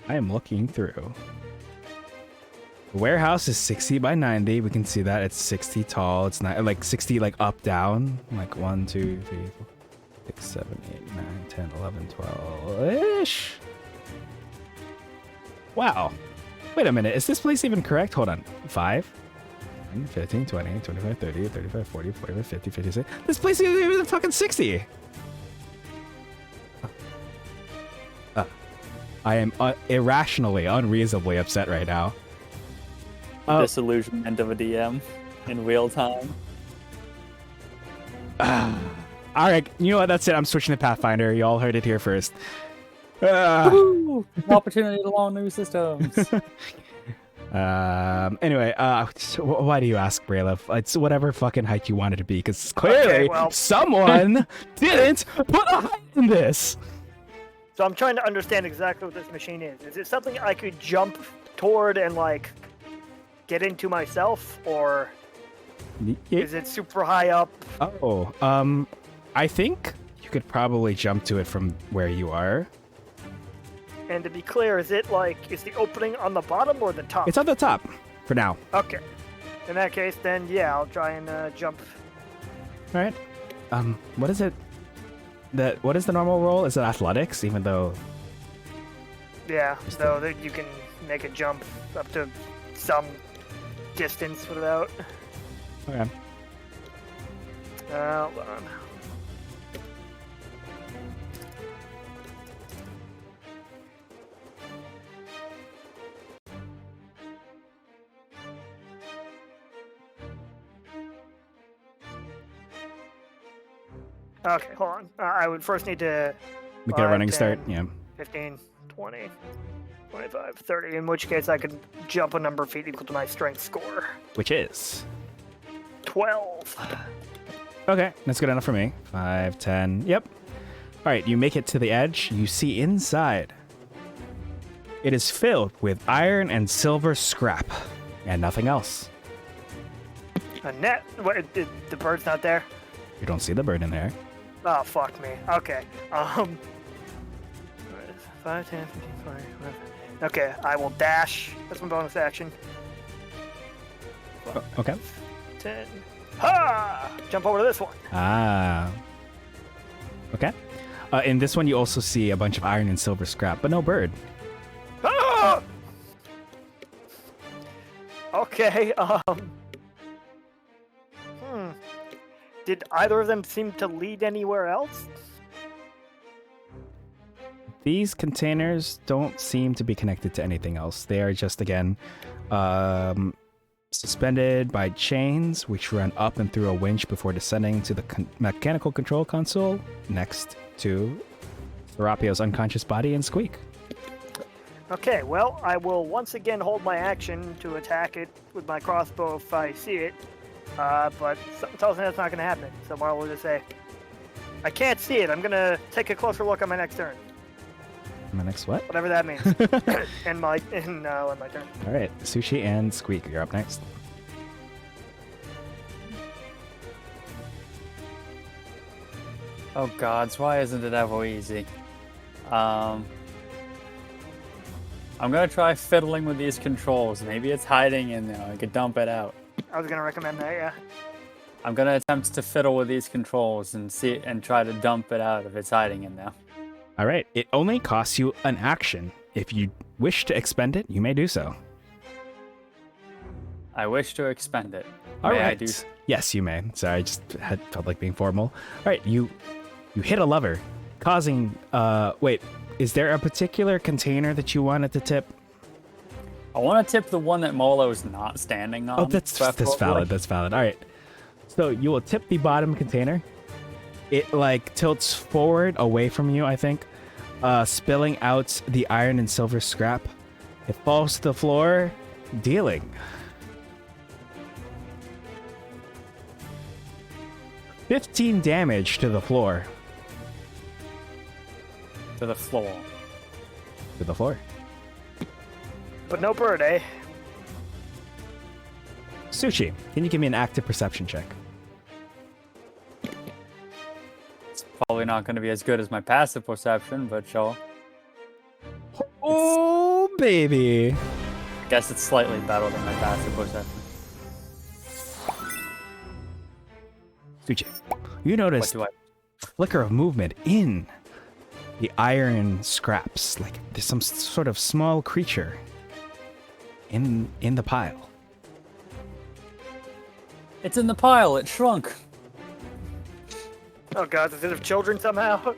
I am looking through. The warehouse is 60 by 90. We can see that it's 60 tall. It's not like 60 like up down. Like 1, 2, 3, 4, 6, 7, 8, 9, 10, 11, 12-ish. Wow. Wait a minute. Is this place even correct? Hold on. 5, 10, 15, 20, 25, 30, 35, 40, 45, 50, 56. This place isn't even fucking 60. I am irrationally, unreasonably upset right now. Disillusionment of a DM in real time. All right, you know what? That's it. I'm switching to Pathfinder. You all heard it here first. Woo! Opportunity to learn new systems. Anyway, why do you ask, Braylev? It's whatever fucking height you want it to be, because clearly someone didn't put a height in this. So I'm trying to understand exactly what this machine is. Is it something I could jump toward and like get into myself, or is it super high up? Oh, I think you could probably jump to it from where you are. And to be clear, is the opening on the bottom or the top? It's on the top for now. Okay. In that case, then yeah, I'll try and jump. All right. What is it? What is the normal roll? Is it athletics? Even though. Yeah, so that you can make a jump up to some distance without. Okay. Hold on. Okay, hold on. I would first need to Make it a running start. Yeah. 15, 20, 25, 30, in which case I could jump a number of feet equal to my strength score. Which is 12. Okay, that's good enough for me. 5, 10. Yep. All right, you make it to the edge. You see inside. It is filled with iron and silver scrap, and nothing else. A net? What? The bird's not there? You don't see the bird in there. Oh, fuck me. Okay. 5, 10, 15, 20, 25. Okay, I will dash. That's my bonus action. Okay. 10. Ha! Jump over to this one. Ah. Okay. In this one, you also see a bunch of iron and silver scrap, but no bird. Ah! Okay, Did either of them seem to lead anywhere else? These containers don't seem to be connected to anything else. They are just, again, suspended by chains, which run up and through a winch before descending to the mechanical control console next to Serapio's unconscious body and Squeak. Okay, well, I will once again hold my action to attack it with my crossbow if I see it. But something tells me that's not going to happen. So Marl will just say, I can't see it. I'm going to take a closer look on my next turn. My next what? Whatever that means. and my turn. All right, Sushi and Squeak, you're up next. Oh gods, why isn't it ever easy? I'm gonna try fiddling with these controls. Maybe it's hiding in there. I could dump it out. I was gonna recommend that, yeah. I'm gonna attempt to fiddle with these controls and see and try to dump it out if it's hiding in there. All right, it only costs you an action. If you wish to expend it, you may do so. I wish to expend it. All May right. I do? Yes, you may. Sorry, I just felt like being formal. All right, you hit a lever, causing. Wait, is there a particular container that you wanted to tip? I want to tip the one that Molo's not standing on. Oh, that's valid. That's valid. All right. So you will tip the bottom container. It like tilts forward away from you, I think, spilling out the iron and silver scrap. It falls to the floor, dealing 15 damage to the floor. To the floor. To the floor. But no bird, eh? Sushi, can you give me an active perception check? It's probably not going to be as good as my passive perception, but sure. Oh, baby. I guess it's slightly better than my passive perception. Sushi, you notice What do I? flicker of movement in the iron scraps. Like there's some sort of small creature in the pile. It's in the pile. It shrunk. Oh god, is it of children somehow?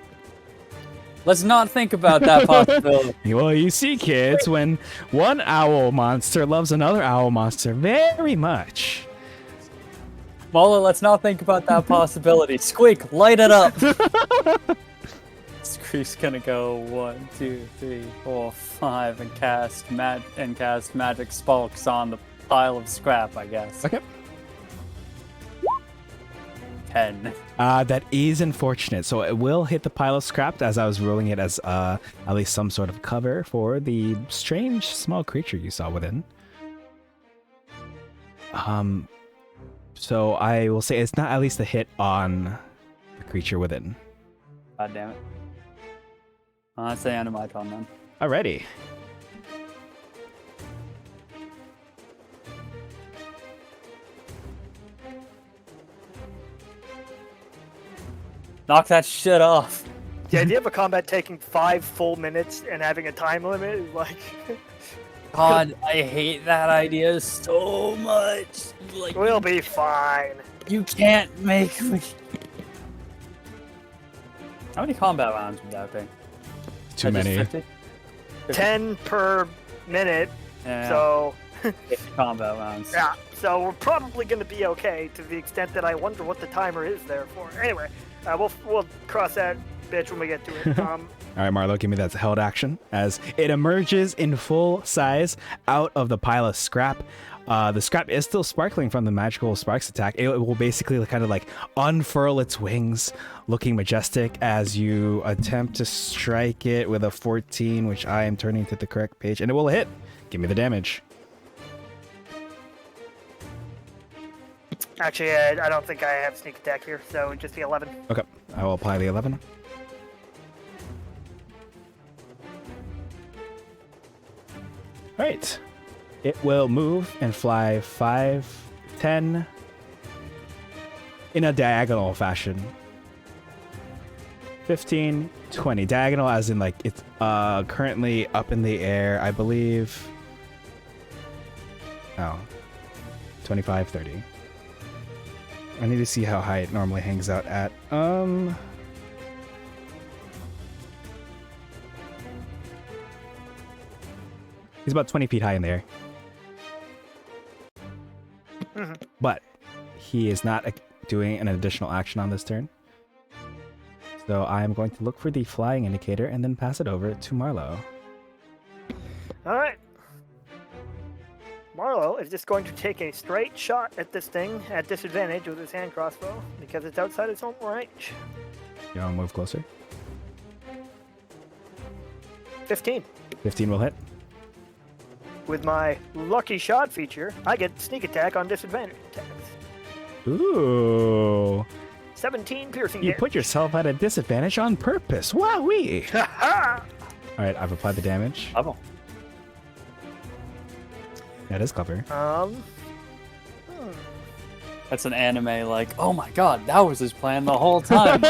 Let's not think about that possibility. Well, you see, kids, when one owl monster loves another owl monster very much. Molo, let's not think about that possibility. Squeak, light it up. Squeak's gonna go 1, 2, 3, 4, 5 and cast magic sparks on the pile of scrap, I guess. Okay. 10. That is unfortunate. So it will hit the pile of scrap, as I was ruling it as at least some sort of cover for the strange small creature you saw within. So I will say it's not at least a hit on the creature within. God damn it. That's the end of my turn then. Alrighty. Knock that shit off. The idea of a combat taking 5 full minutes and having a time limit is like... God, I hate that idea so much. Like, We'll be fine. you can't make me. How many combat rounds would that be? Too Just many. 50? 10 per minute, Yeah, so... 50 combat rounds. Yeah, so we're probably going to be okay to the extent that I wonder what the timer is there for. Anyway, we'll cross that bitch when we get to it. All right, Marlo, give me that held action as it emerges in full size out of the pile of scrap. The scrap is still sparkling from the magical sparks attack. It will basically kind of like unfurl its wings, looking majestic as you attempt to strike it with a 14, which I am turning to the correct page, and it will hit. Give me the damage. Actually, I don't think I have sneak attack here, so just the 11. Okay, I will apply the 11. All right. It will move and fly 5, 10 in a diagonal fashion. 15, 20. Diagonal as in like it's currently up in the air, I believe. Oh. 25, 30. I need to see how high it normally hangs out at. He's about 20 feet high in the air. But he is not doing an additional action on this turn. So I'm going to look for the flying indicator and then pass it over to Marlo. Alright. Marlo is just going to take a straight shot at this thing at disadvantage with his hand crossbow because it's outside its own range. You want to move closer? 15. 15 will hit. With my lucky shot feature, I get sneak attack on disadvantage attacks. Ooh. 17 piercing You damage. put yourself at a disadvantage on purpose. Wowee. Ha All right, I've applied the damage. Level. That is clever. That's an anime like, oh my god, that was his plan the whole time.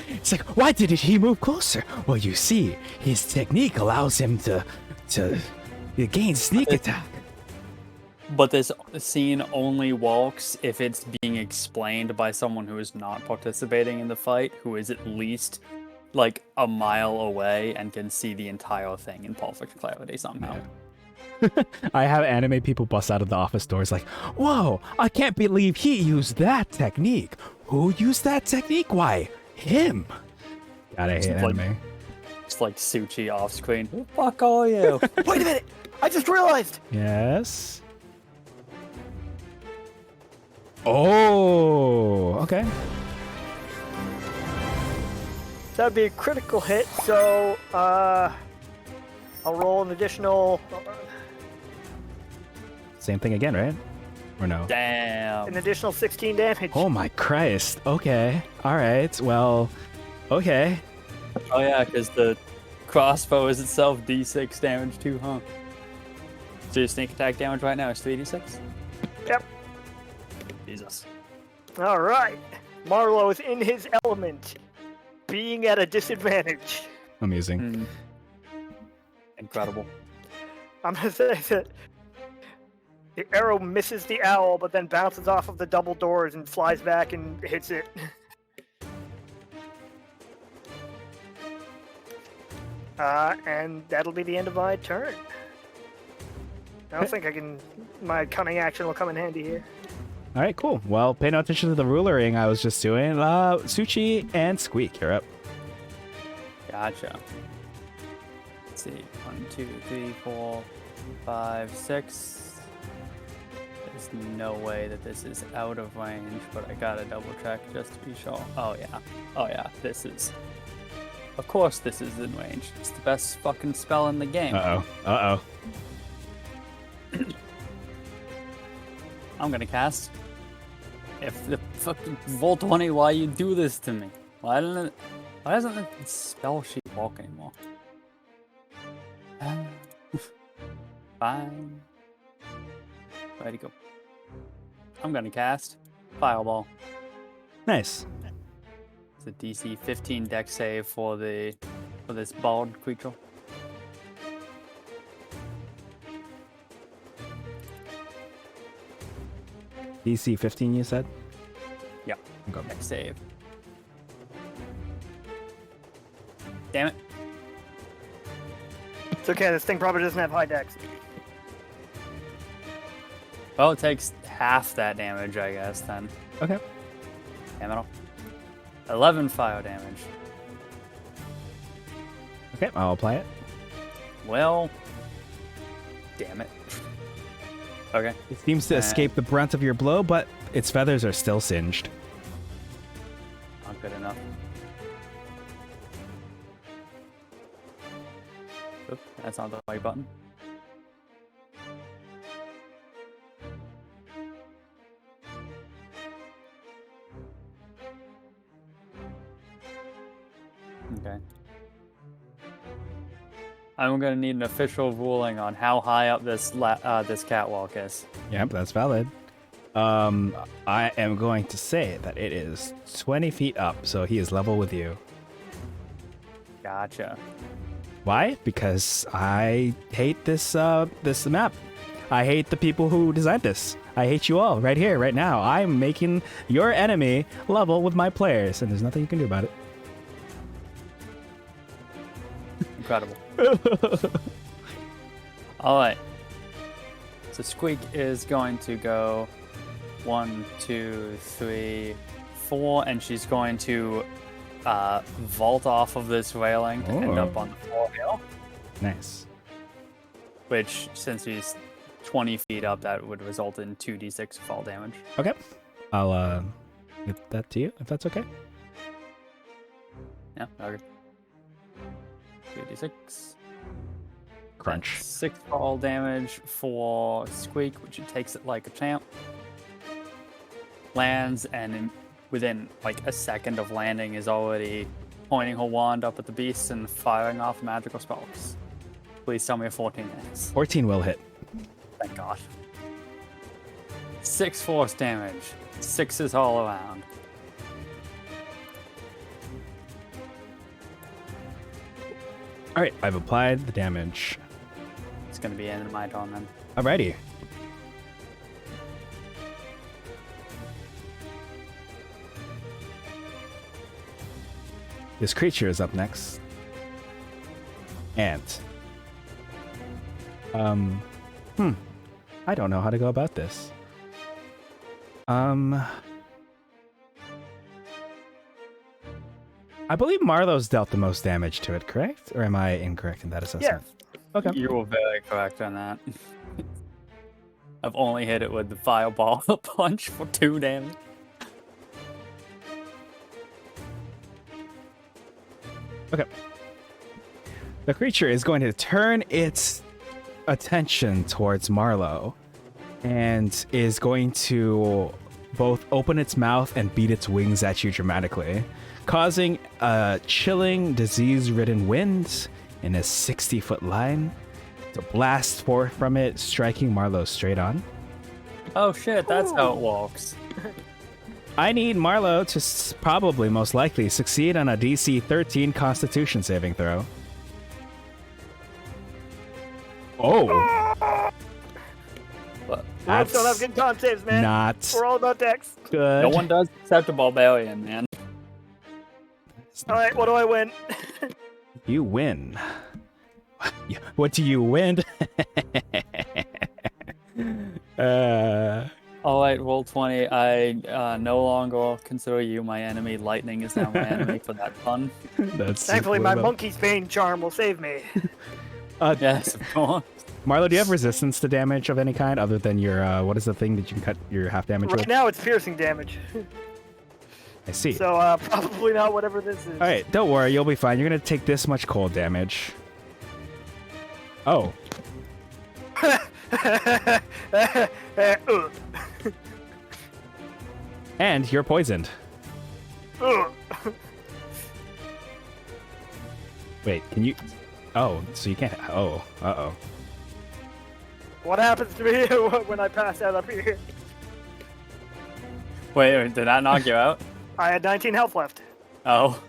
It's like, why didn't he move closer? Well, you see, his technique allows him to gain sneak attack. But this scene only works if it's being explained by someone who is not participating in the fight, who is at least like a mile away and can see the entire thing in perfect clarity somehow. I have anime people bust out of the office doors like, whoa, I can't believe he used that technique. Who used that technique? Why, him. God, I hate anime. It's like Suchi off screen. Who the fuck are you? Wait a minute! I just realized! Yes. Oh, okay. That'd be a critical hit, so I'll roll an additional Same thing again, right? Or no? Damn. 16 damage. Oh my Christ. Okay. All right. Well, okay. Oh yeah, because the crossbow is itself d6 damage too, huh? So your sneak attack damage right now is 3d6? Yep. Jesus. All right. Marlowe is in his element, being at a disadvantage. Amusing. Incredible. I'm gonna say that the arrow misses the owl, but then bounces off of the double doors and flies back and hits it. And that'll be the end of my turn. I don't think I can. My cunning action will come in handy here. All right, cool. Well, pay no attention to the ruler ring I was just doing. Suchi and Squeak, you're up. Gotcha. Let's see. 1, 2, 3, 4, 5, 6. There's no way that this is out of range, but I gotta double check just to be sure. Oh yeah. Oh yeah. This is. Of course this is in range. It's the best fucking spell in the game. Uh-oh. I'm gonna cast. If the fucking Volt 20, why you do this to me? Why doesn't the spell sheet work anymore? Fine. Where'd he go? I'm gonna cast Fireball. Nice. It's a DC 15 dex save for this bald creature. DC 15, you said? Yeah. Okay. Dex save. Damn it. It's okay, this thing probably doesn't have high dex. Well, it takes half that damage, I guess, then. Okay. Damn it all. 11 fire damage. Okay, I'll apply it. Well, damn it. Okay. It seems to escape the brunt of your blow, but its feathers are still singed. Not good enough. Oop, that's not the right button. Okay. I'm gonna need an official ruling on how high up this this catwalk is. Yep, that's valid. I am going to say that it is 20 feet up, so he is level with you. Gotcha. Why? Because I hate this this map. I hate the people who designed this. I hate you all right here, right now. I'm making your enemy level with my players, and there's nothing you can do about it. Incredible. All right. So Squeak is going to go 1, 2, 3, 4, and she's going to vault off of this railing to end up on the floor hill. Nice. Which, since he's 20 feet up, that would result in 2d6 fall damage. Okay. I'll give that to you, if that's okay. Yeah, okay. 2d6. Crunch. 6 fall damage for Squeak, which it takes it like a champ. Lands, and within like a second of landing is already pointing her wand up at the beast and firing off magical spells. Please tell me a 14 hits. 14 will hit. Thank God. 6 force damage. 6s all around. All right, I've applied the damage. It's gonna be end of my turn then. Alrighty. This creature is up next. Ant. I don't know how to go about this. I believe Marlowe's dealt the most damage to it, correct? Or am I incorrect in that assessment? Yes. Okay. You were very correct on that. I've only hit it with the fireball punch for 2 damage. Okay. The creature is going to turn its attention towards Marlowe and is going to both open its mouth and beat its wings at you dramatically, causing a chilling, disease-ridden wind in a 60-foot line to blast forth from it, striking Marlowe straight on. Oh shit, that's how it works. I need Marlowe to probably, most likely, succeed on a DC 13 Constitution saving throw. Oh! Wolves don't have good con saves, man. Not We're all about dex. good. No one does except a barbarian, man. All right, what do I win? You win. What do you win? Alright, roll 20. I no longer consider you my enemy. Lightning is now my enemy for that fun. That's Thankfully, super my low. monkey's bane charm will save me. Yes, of course. Marlo, do you have resistance to damage of any kind other than your, what is the thing that you can cut your half damage Right with? now, it's piercing damage. I see. So probably not whatever this is. All right, don't worry, you'll be fine. You're going to take this much cold damage. Oh. And you're poisoned. Wait, can you... Oh, so you can't... Oh, uh-oh. What happens to me when I pass out up here? Wait, did that knock you out? I had 19 health left. Oh.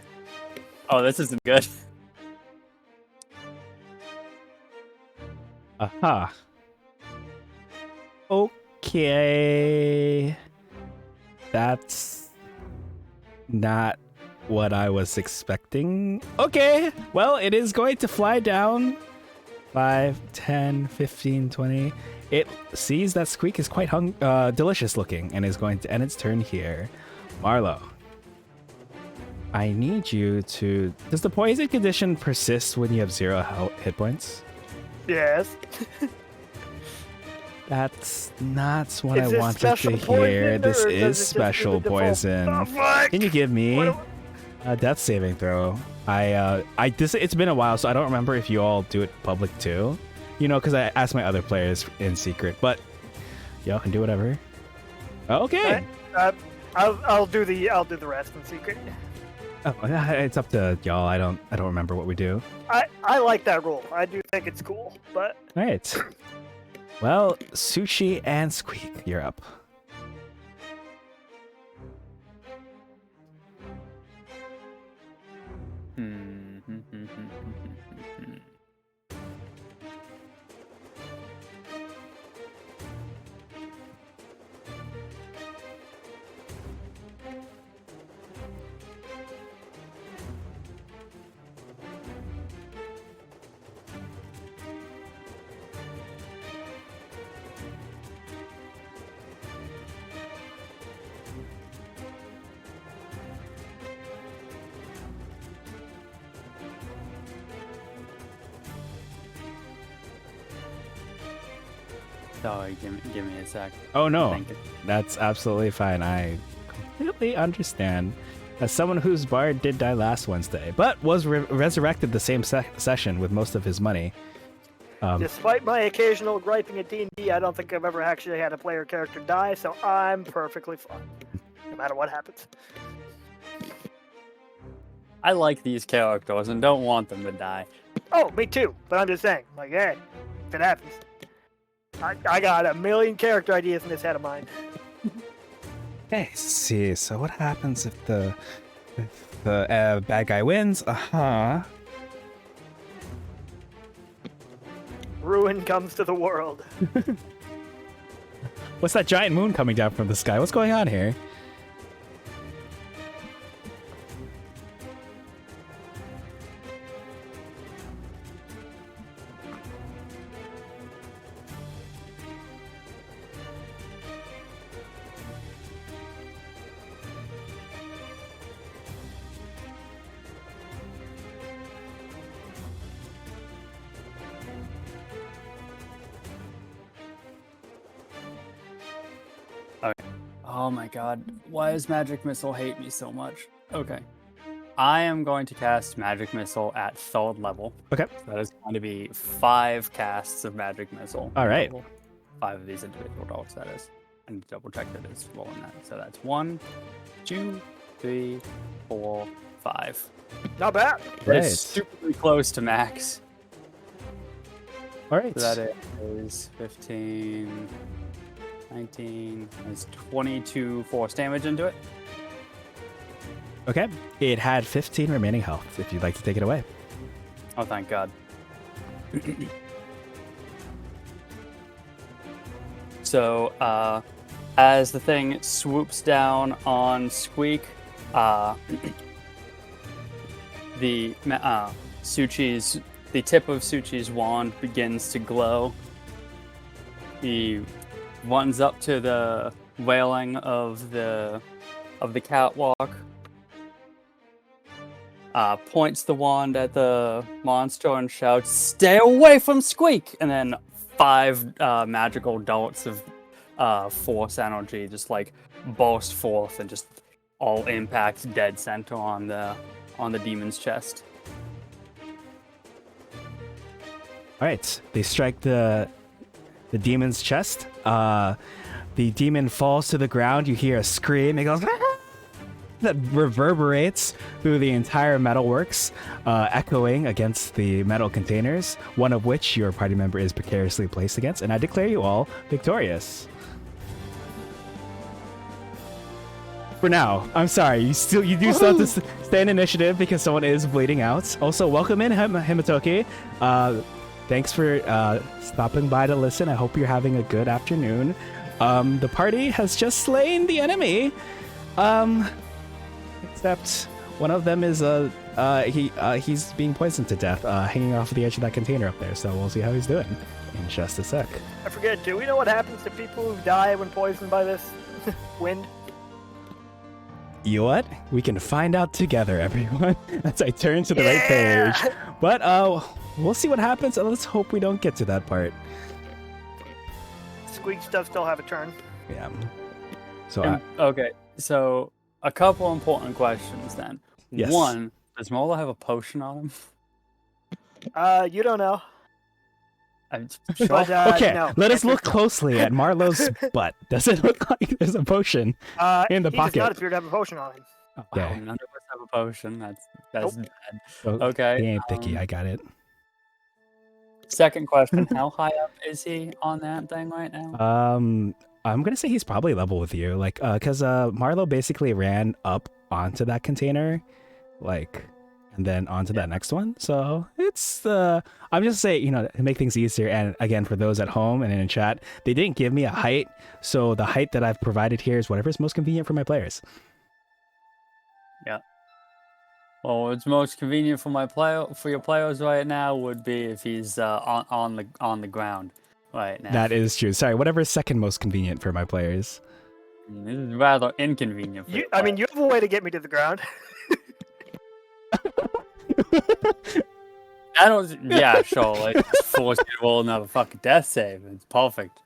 Oh, this isn't good. Aha. Okay. That's not what I was expecting. Okay. Well, it is going to fly down. 5, 10, 15, 20. It sees that Squeak is quite delicious looking and is going to end its turn here. Marlo, I need you to... Does the poison condition persist when you have 0 hit points? Yes. That's not what Is I this wanted special to hear. poison, This or does it is just do special the default- poison. Oh, fuck! Can you give me What a death saving throw? It's been a while, so I don't remember if you all do it public too. You know, because I asked my other players in secret, but y'all can do whatever. Okay. I'll do the rest in secret. Oh, it's up to y'all. I don't remember what we do. I like that rule. I do think it's cool, but All right. Well, Sushi and Squeak, you're up. Sorry, give me a sec. Oh no, Thank you. that's absolutely fine. I completely understand. as someone whose bard did die last Wednesday, but was resurrected the same session with most of his money. Despite my occasional griping at D&D, I don't think I've ever actually had a player character die, so I'm perfectly fine, no matter what happens. I like these characters and don't want them to die. Oh, me too, but I'm just saying, like, hey, if it happens. I got a million character ideas in this head of mine. Okay, let's see. So what happens if the bad guy wins? Ruin comes to the world. What's that giant moon coming down from the sky? What's going on here? Oh my god, why does Magic Missile hate me so much? Okay. I am going to cast Magic Missile at 3rd level. Okay. So that is going to be 5 casts of Magic Missile. All right. 5 of these individual dogs, that is. I need to double check that it's rolling that. So that's 1, 2, 3, 4, 5. Not bad. Right. It's super close to max. All right. So that is 15, 19, there's 22 force damage into it. Okay. It had 15 remaining health, if you'd like to take it away. Oh, thank God. So, as the thing swoops down on Squeak, the tip of Suchi's wand begins to glow. He runs up to the railing of the catwalk, points the wand at the monster and shouts, "Stay away from Squeak!" And then 5 magical darts of force energy just like burst forth and just all impact dead center on the demon's chest. All right. They strike the demon's chest. The demon falls to the ground. You hear a scream. It goes that reverberates through the entire metalworks, echoing against the metal containers, one of which your party member is precariously placed against, and I declare you all victorious. For now. I'm sorry. You do still have to stay in initiative because someone is bleeding out. Also, welcome in, Himatoki. Thanks for stopping by to listen. I hope you're having a good afternoon. The party has just slain the enemy. Except one of them is he's being poisoned to death, hanging off the edge of that container up there. So we'll see how he's doing in just a sec. I forget, do we know what happens to people who die when poisoned by this wind? You know what? We can find out together, everyone, as I turn to the right page. But we'll see what happens, and let's hope we don't get to that part. Squeaks does still have a turn. Yeah. So Okay, so a couple important questions then. Yes. 1, does Mola have a potion on him? You don't know. I'm sure. But, okay, no. let us look closely at Marlowe's butt. Does it look like there's a potion in the he pocket? does not appear to have a potion on him. Okay. Wow, none of us have a potion. That's Nope. bad. Well, Okay. He ain't thicky. I got it. Second question: how high up is he on that thing right now? I'm gonna say he's probably level with you, like, cause Marlowe basically ran up onto that container, like, and then onto that next one. So it's I'm just saying, to make things easier. And again, for those at home and in chat, they didn't give me a height, so the height that I've provided here is whatever is most convenient for my players. Yeah. Well, what's most convenient for your players right now would be if he's on the ground right now. That is true. Sorry, whatever is second most convenient for my players. This is rather inconvenient. For You have a way to get me to the ground. I don't. Yeah, sure. Like, just force you to roll another fucking death save. It's perfect.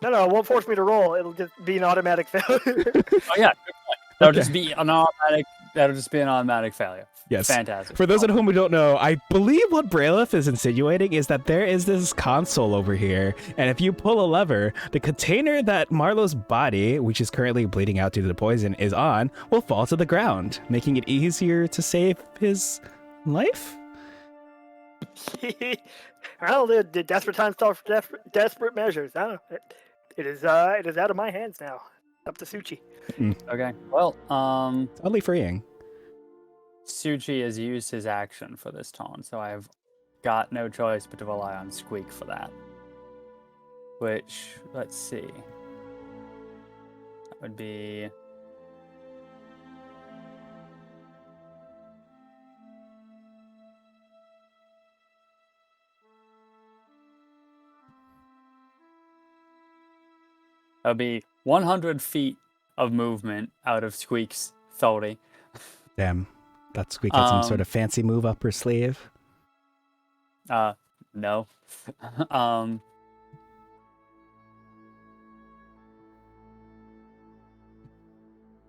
No, it won't force me to roll. It'll just be an automatic failure. Oh yeah, good point. That'll just be an automatic That'll just be an automatic failure. Yes. Fantastic. For those at home who don't know, I believe what Braileth is insinuating is that there is this console over here, and if you pull a lever, the container that Marlowe's body, which is currently bleeding out due to the poison, is on, will fall to the ground, making it easier to save his life? Well, the desperate times call for desperate measures. Huh? It is out of my hands now. Up to Suchi. Okay. Well, Oddly freeing. Suchi has used his action for this taunt, so I've got no choice but to rely on Squeak for that. Which, let's see. That would be... That would be 100 feet of movement out of Squeak's 30. Damn. That Squeak had some sort of fancy move up her sleeve. No.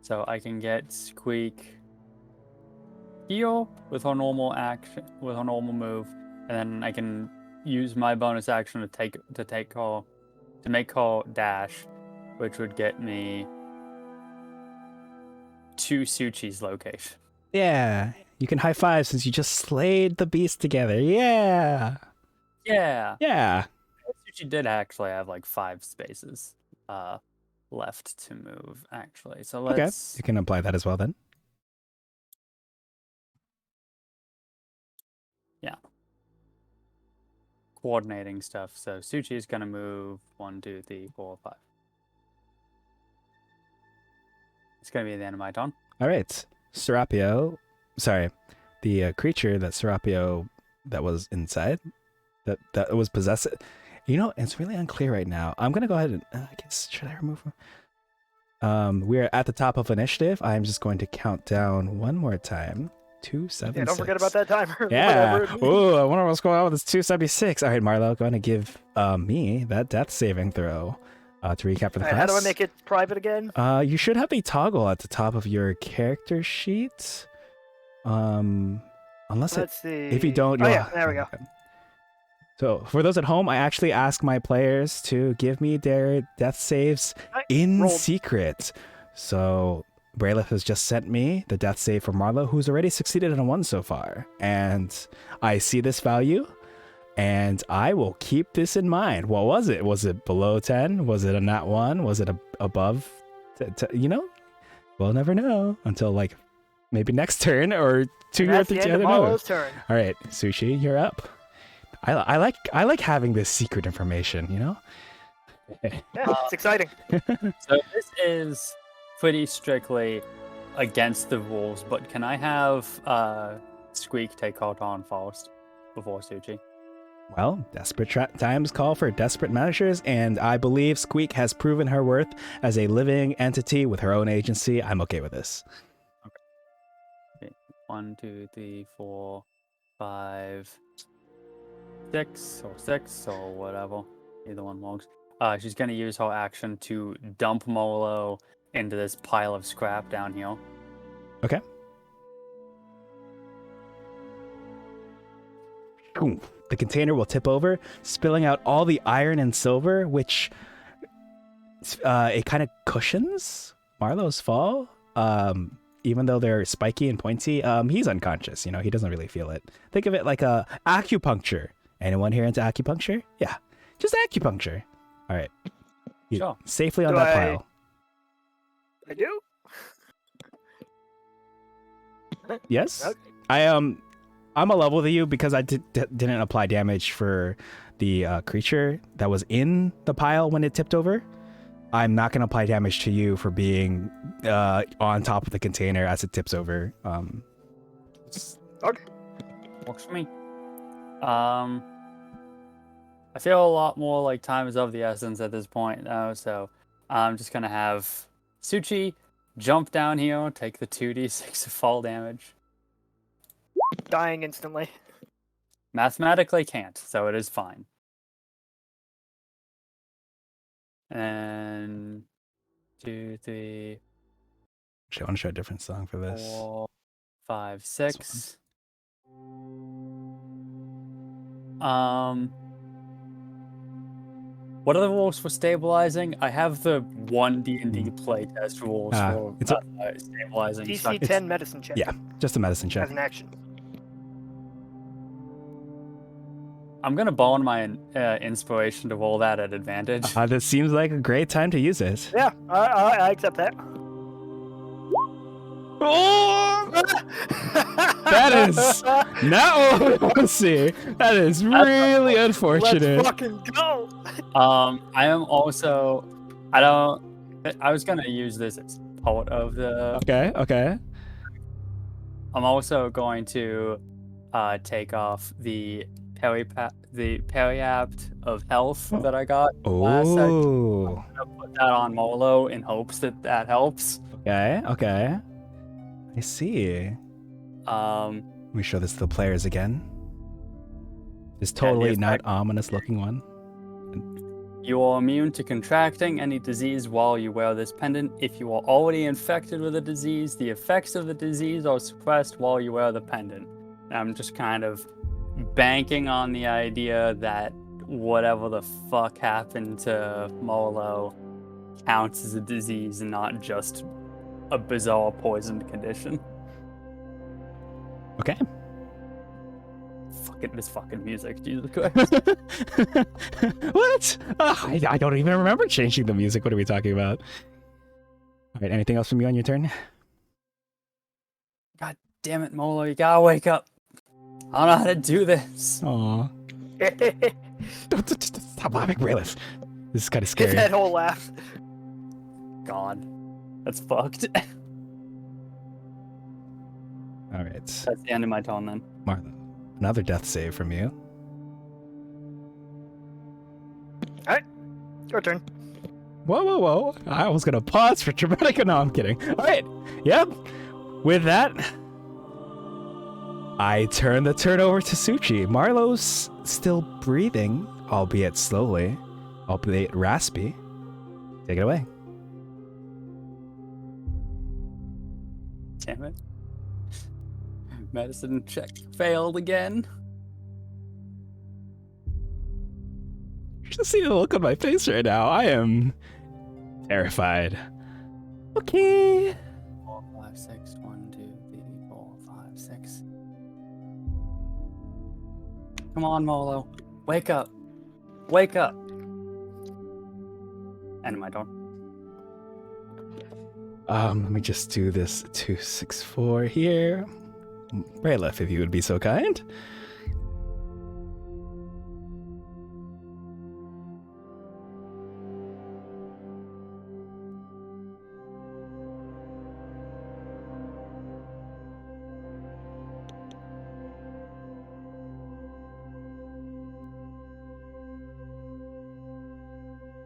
So I can get Squeak heal with her normal action, with her normal move, and then I can use my bonus action to make her dash, which would get me to Suchi's location. Yeah. You can high five since you just slayed the beast together. Yeah. Yeah. Yeah. Suchi did actually have like 5 spaces left to move, actually. So let's... Okay. You can apply that as well then. Yeah. Coordinating stuff. So Suchi is going to move 1, 2, 3, 4, 5. It's going to be the end of my turn. All right. Serapio. Sorry. The creature that Serapio that was inside, that was possessed. You know, it's really unclear right now. I'm going to go ahead and, I guess, should I remove him? We're at the top of initiative. I'm just going to count down one more time. 276. Yeah, don't forget about that timer. Yeah. Oh, I wonder what's going on with this 276. All right, Marlo, going to give me that death saving throw to recap for the class. How do I make it private again? You should have a toggle at the top of your character sheet. Unless Let's see. if you don't, Oh yeah, there we go. So for those at home, I actually ask my players to give me their death saves in secret. So Braileth has just sent me the death save for Marlo, who's already succeeded in a 1 so far. And I see this value, and I will keep this in mind. What was it? Was it below 10? Was it a nat 1? Was it above? You know? We'll never know until like maybe next turn or 2 or 3 other turn. All right, Sushi, you're up. I like having this secret information, you know? Yeah, it's exciting. So this is pretty strictly against the rules, but can I have Squeak take out on first before Suchi? Well, desperate times call for desperate measures, and I believe Squeak has proven her worth as a living entity with her own agency. I'm okay with this. Okay. 1, 2, 3, 4, 5, 6 or whatever. Either one works. She's gonna use her action to dump Molo into this pile of scrap down here. Okay. Boom. The container will tip over, spilling out all the iron and silver, which it kind of cushions Marlo's fall. Even though they're spiky and pointy, he's unconscious. You know, he doesn't really feel it. Think of it like a acupuncture. Anyone here into acupuncture? Yeah, just acupuncture. All right. Sure. Safely on that pile. I do? Yes. Okay. I'm a level with you because I didn't apply damage for the creature that was in the pile when it tipped over. I'm not going to apply damage to you for being on top of the container as it tips over. Okay. Works for me. I feel a lot more like time is of the essence at this point now, so I'm just going to have Suchi jump down here, take the 2d6 of fall damage. Dying instantly. Mathematically can't, so it is fine. And 2, 3. Actually, I want to show a different song for this. 4, 5, This 6. What are the rules for stabilizing? I have the one D&D playtest rules for it's a- stabilizing. DC 10 medicine check. Yeah, just a medicine check. As an action. I'm gonna bone my inspiration to roll that at advantage. This seems like a great time to use it. Yeah, I accept that. Oh! That is not what we want to see. That is really unfortunate. Let's fucking go. I am also. I was gonna use this as part of the. Okay. I'm also going to take off the periapt of health that I got last section. Oh. I'm gonna put that on Molo in hopes that helps. Okay. I see. Let me show this to the players again. This totally not ominous looking one. You are immune to contracting any disease while you wear this pendant. If you are already infected with a disease, the effects of the disease are suppressed while you wear the pendant. I'm just kind of banking on the idea that whatever the fuck happened to Molo counts as a disease and not just a bizarre poisoned condition. Okay. This fucking music, Jesus Christ. What? I don't even remember changing the music. What are we talking about? All right, anything else from you on your turn? God damn it, Molo, you gotta wake up. I don't know how to do this. Aw. Stop laughing, Brayleth. This is kind of scary. Get that whole laugh. God. That's fucked. All right. That's the end of my turn then. Marla, another death save from you. Alright, your turn. Whoa. I was going to pause for dramatic. No, I'm kidding. All right. Yep. With that, I turn the turn over to Suchi. Marlo's still breathing, albeit slowly, albeit raspy. Take it away. Damn it. Medicine check failed again. You should see the look on my face right now. I am terrified. Okay. 4, 5, 6. 1, 2, 3, 4, 5, 6. Come on, Molo. Wake up. Wake up. End of my turn. Let me just do this 264 here. Brayleth, if you would be so kind.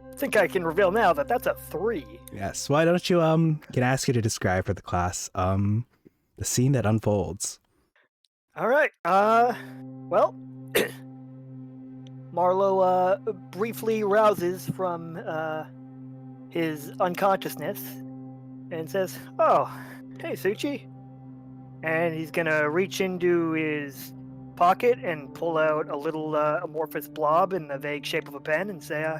I think I can reveal now that that's a 3. Yes. Why don't you can I ask you to describe for the class the scene that unfolds. Alright, well, Marlo briefly rouses from his unconsciousness and says, "Oh, hey, Suchi." And he's gonna reach into his pocket and pull out a little amorphous blob in the vague shape of a pen and say,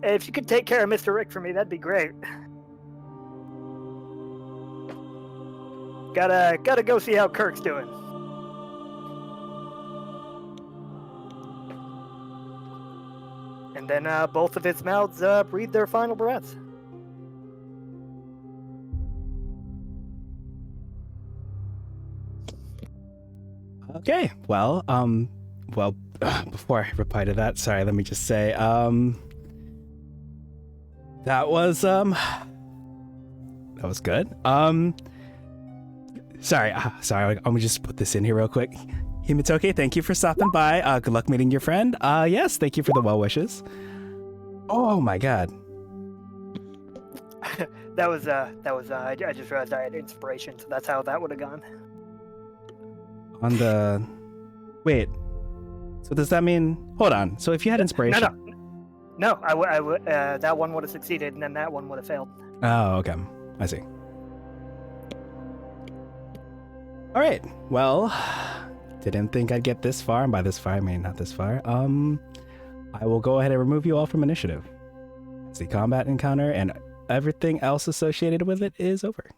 "If you could take care of Mr. Rick for me, that'd be great. Gotta go see how Kirk's doing." And then both of his mouths breathe their final breaths. Okay. Well, before I reply to that, sorry, let me just say, that was good. Sorry, I'm gonna just put this in here real quick. Himitoke, thank you for stopping by. Good luck meeting your friend. Yes, thank you for the well wishes. Oh my god. that was I just realized I had inspiration, so that's how that would have gone. On the wait. So does that mean? Hold on. So if you had inspiration, no, I would that one would have succeeded, and then that one would have failed. Oh, okay. I see. All right. Well, didn't think I'd get this far, and by this far I mean not this far. I will go ahead and remove you all from initiative. The combat encounter and everything else associated with it is over.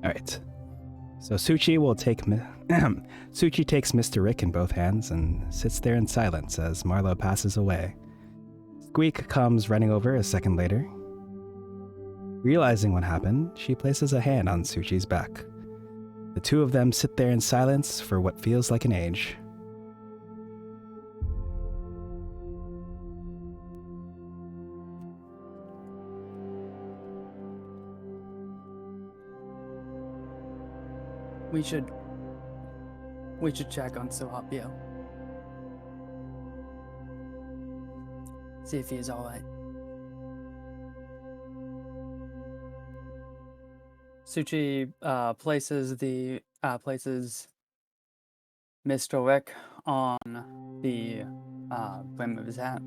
All right. So Suchi will take Suchi takes Mr. Rick in both hands and sits there in silence as Marlowe passes away. Squeak comes running over a second later. Realizing what happened, she places a hand on Suchi's back. The two of them sit there in silence for what feels like an age. We should check on Sohapio. See if he is all right. Suchi places Mr. Rick on the brim of his hat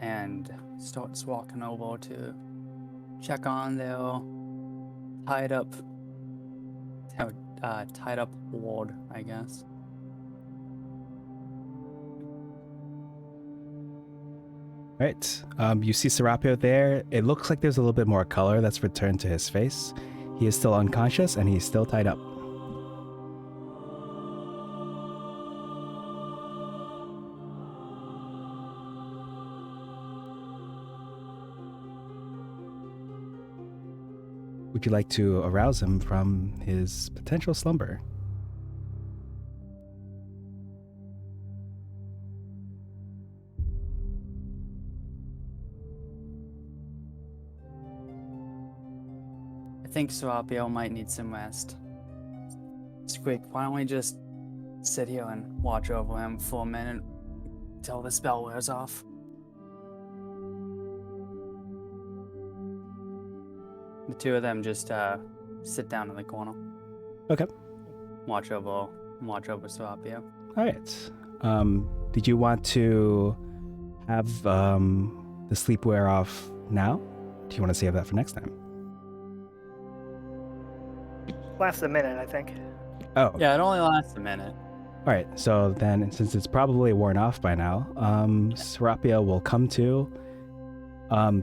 and starts walking over to check on their tied up ward, I guess. Right. You see Serapio there. It looks like there's a little bit more color that's returned to his face. He is still unconscious and he's still tied up. Would you like to arouse him from his potential slumber? I think Serapio might need some rest. Squeak, why don't we just sit here and watch over him for a minute till the spell wears off? The two of them just sit down in the corner. Okay. watch over Serapio. All right. Did you want to have the sleep wear off now? Do you want to save that for next time? Lasts a minute, I think. Oh, Yeah, it only lasts a minute. all right. So then, since it's probably worn off by now, Serapio will come to.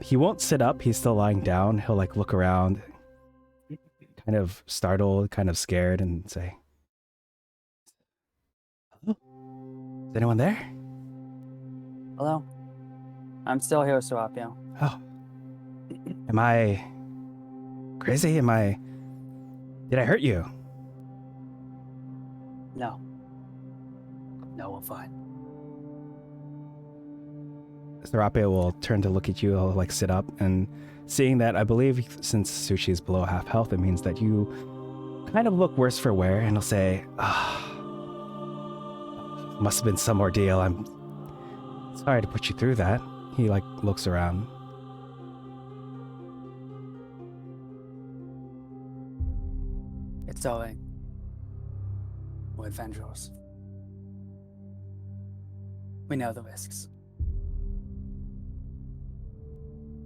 He won't sit up. He's still lying down. He'll like look around, kind of startled, kind of scared, and say, "Hello? Is anyone there?" Hello? I'm still here, Serapio. Oh, am I crazy? Did I hurt you? No. No, we're fine. Serapio will turn to look at you. He'll like sit up, and seeing that, I believe since Sushi's below half health, it means that you kind of look worse for wear, and he'll say, must have been some ordeal. I'm sorry to put you through that. He like looks around. It's all right. We're adventurers. We know the risks.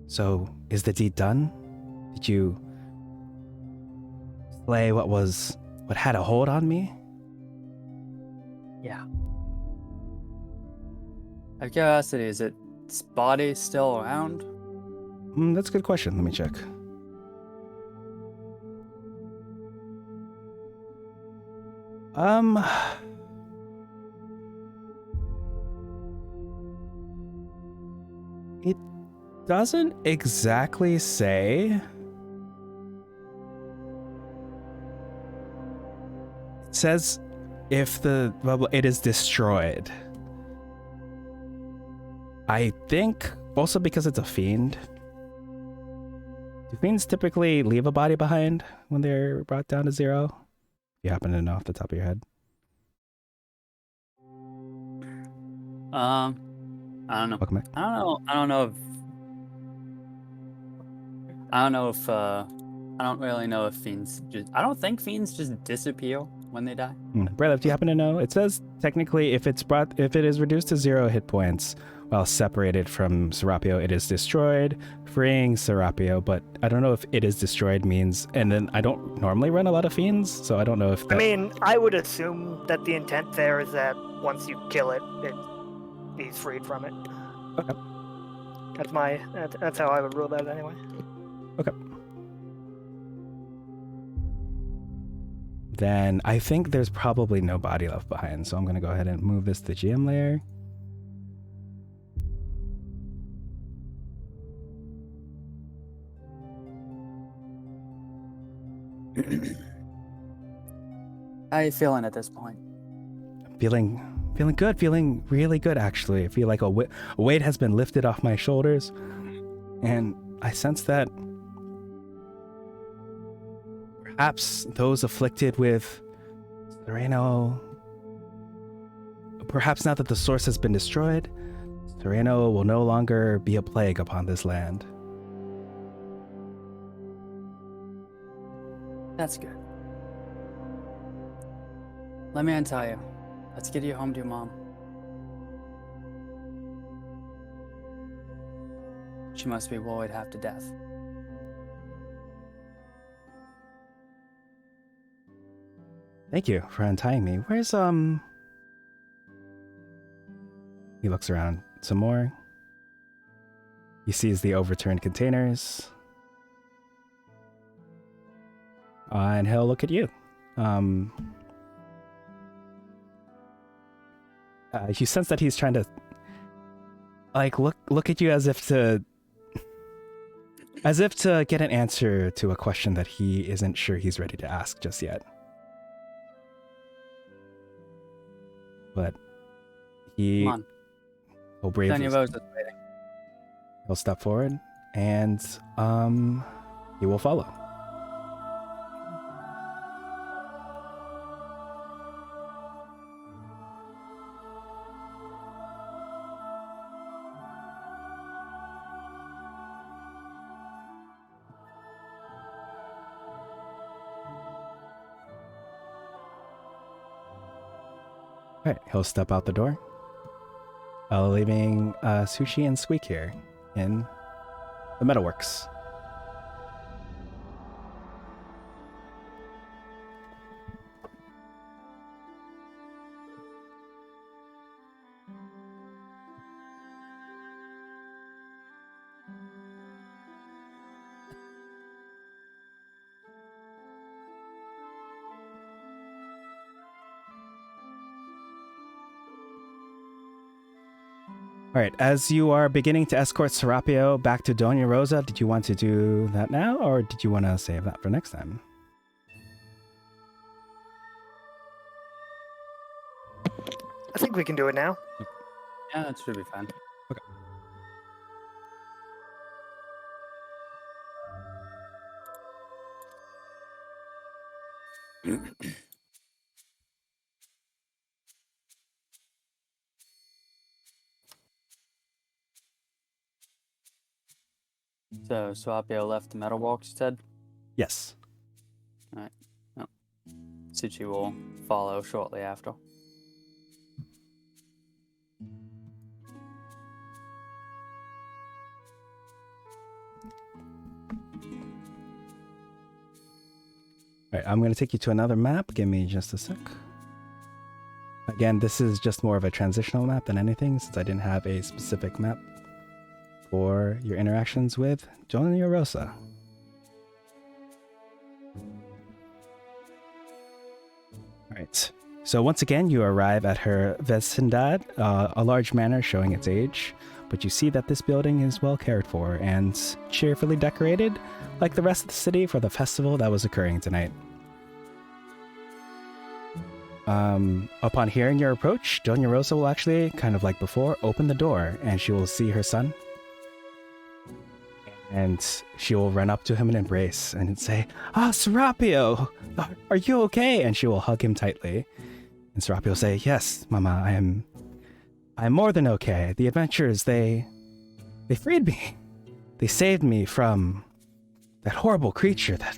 So, is the deed done? Did you slay what had a hold on me? Yeah. Out of curiosity, is its body still around? That's a good question. Let me check. It doesn't exactly say. It says if it is destroyed. I think also because it's a fiend. Do fiends typically leave a body behind when they're brought down to zero? If you happen to know off the top of your head. I don't know. Welcome back. I don't really know if fiends I don't think fiends just disappear when they die. Braylev, do you happen to know? It says technically if it is reduced to 0 hit points while separated from Serapio, it is destroyed, freeing Serapio, but I don't know if it is destroyed means, and then I don't normally run a lot of fiends, so I don't know if that... I mean, I would assume that the intent there is that once you kill it, he's freed from it. Okay. That's how I would rule that anyway. Okay. Then I think there's probably no body left behind, so I'm going to go ahead and move this to GM layer. How are you feeling at this point? Feeling good, feeling really good actually. I feel like a weight has been lifted off my shoulders, and I sense that perhaps those afflicted with Sereno, perhaps now that the source has been destroyed, Sereno will no longer be a plague upon this land. That's good. Let me untell you. Let's get you home to your mom. She must be worried half to death. Thank you for untying me. Where's He looks around some more. He sees the overturned containers. And he'll look at you. You sense that he's trying to like look at you as if to get an answer to a question that he isn't sure he's ready to ask just yet. But he Come will on. bravely Daniel Rose is waiting. he'll step forward and he will follow. Alright, he'll step out the door, leaving Sushi and Squeak here in the metalworks. All right, as you are beginning to escort Serapio back to Doña Rosa, did you want to do that now, or did you want to save that for next time? I think we can do it now. Yeah, that should be fine. So, Swapio left the metal walks, you said? Yes. Alright. Oh. Suchi will follow shortly after. All right, I'm going to take you to another map. Give me just a sec. Again, this is just more of a transitional map than anything, since I didn't have a specific map for your interactions with Doña Rosa. All right. So once again, you arrive at her vecindad, a large manor showing its age, but you see that this building is well cared for and cheerfully decorated, like the rest of the city, for the festival that was occurring tonight. Upon hearing your approach, Doña Rosa will actually, kind of like before, open the door, and she will see her son. And she will run up to him and embrace and say, "Ah, Serapio, are you okay?" And she will hug him tightly. And Serapio will say, "Yes, Mama, I am more than okay. The adventurers, they freed me. They saved me from that horrible creature that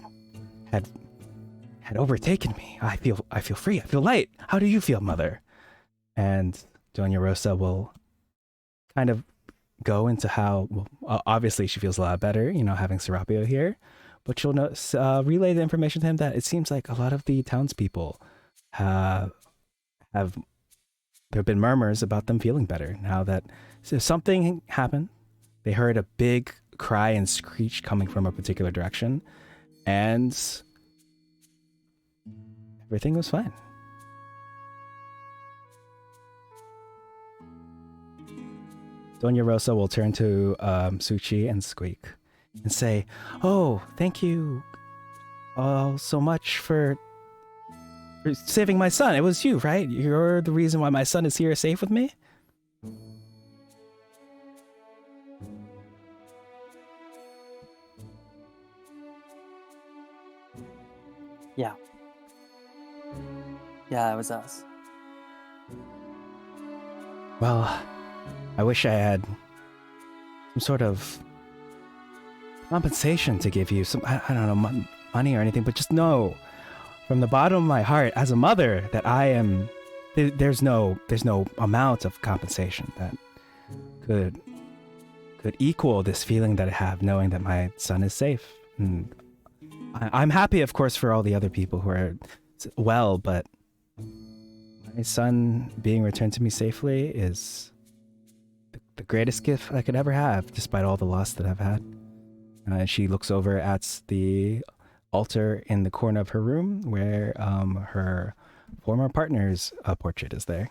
had overtaken me. I feel free. I feel light. How do you feel, Mother?" And Doña Rosa will kind of go into how, well, obviously she feels a lot better, having Serapio here, but she'll relay the information to him that it seems like a lot of the townspeople there have been murmurs about them feeling better now that something happened. They heard a big cry and screech coming from a particular direction, and everything was fine. Doña Rosa will turn to Suchi and Squeak and say, "Oh, thank you all so much for saving my son. It was you, right? You're the reason why my son is here safe with me?" Yeah. Yeah, it was us. Well, I wish I had some sort of compensation to give you. I don't know, money or anything, but just know from the bottom of my heart, as a mother, that there's no amount of compensation that could equal this feeling that I have knowing that my son is safe. And I'm happy, of course, for all the other people who are well, but my son being returned to me safely is the greatest gift I could ever have, despite all the loss that I've had. And she looks over at the altar in the corner of her room where her former partner's portrait is there.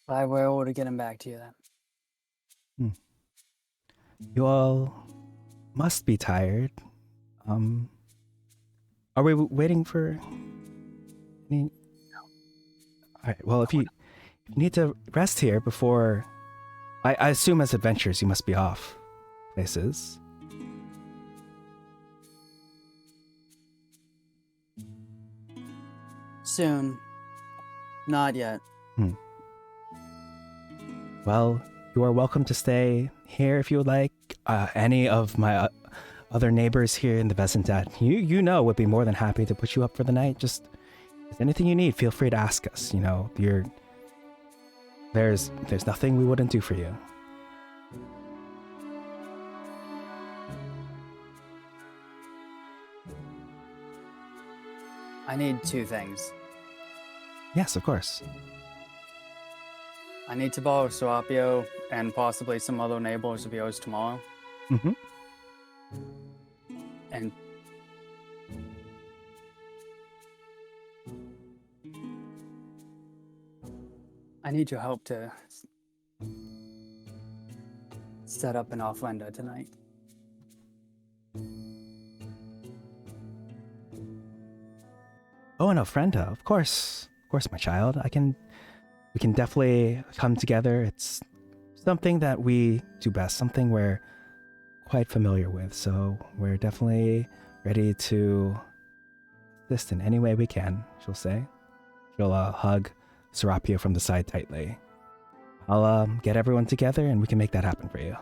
I will to get him back to you then. You all must be tired. Are we waiting for any? No. All right. Well, if you need to rest here before, I assume as adventurers you must be off places. Soon. Not yet. Well, you are welcome to stay here if you would like. Any of my other neighbors here in the Vesentat, you know, would be more than happy to put you up for the night. Just if there's anything you need, feel free to ask us. You know, there's nothing we wouldn't do for you. I need 2 things. Yes, of course. I need to borrow Serapio and possibly some other neighbors of yours tomorrow. Mm-hmm. And I need your help to set up an ofrenda tonight. Oh, an ofrenda, of course, my child. We can definitely come together. It's something that we do best, something we're quite familiar with. So we're definitely ready to assist in any way we can. She'll say. She'll hug Serapio from the side tightly. I'll get everyone together and we can make that happen for you.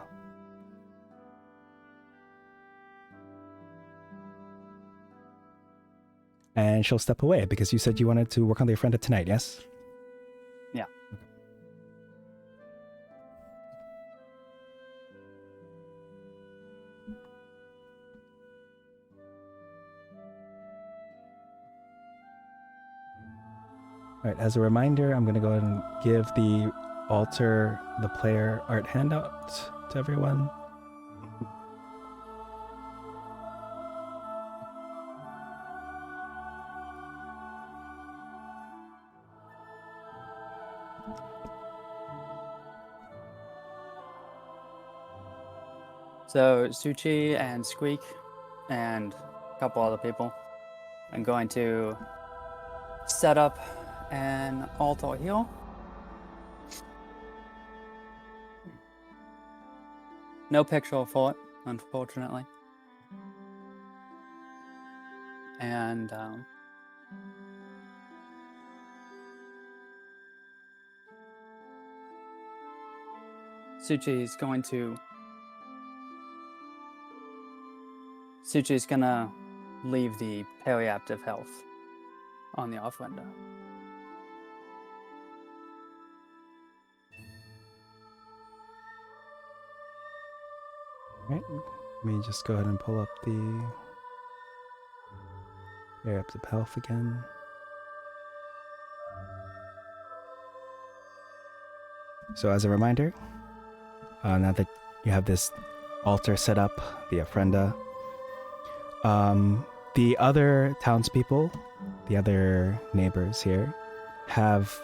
And she'll step away because you said you wanted to work on the ofrenda tonight, yes? Yeah. All right, as a reminder, I'm going to go ahead and give the altar, the player art handout to everyone. So Suchi and Squeak and a couple other people are going to set up an altar here. No picture for it, unfortunately. And Suchi's gonna leave the periaptive health on the off window. All right, let me just go ahead and pull up the periaptive health again. So as a reminder, now that you have this altar set up, the ofrenda, the other townspeople, the other neighbors here, have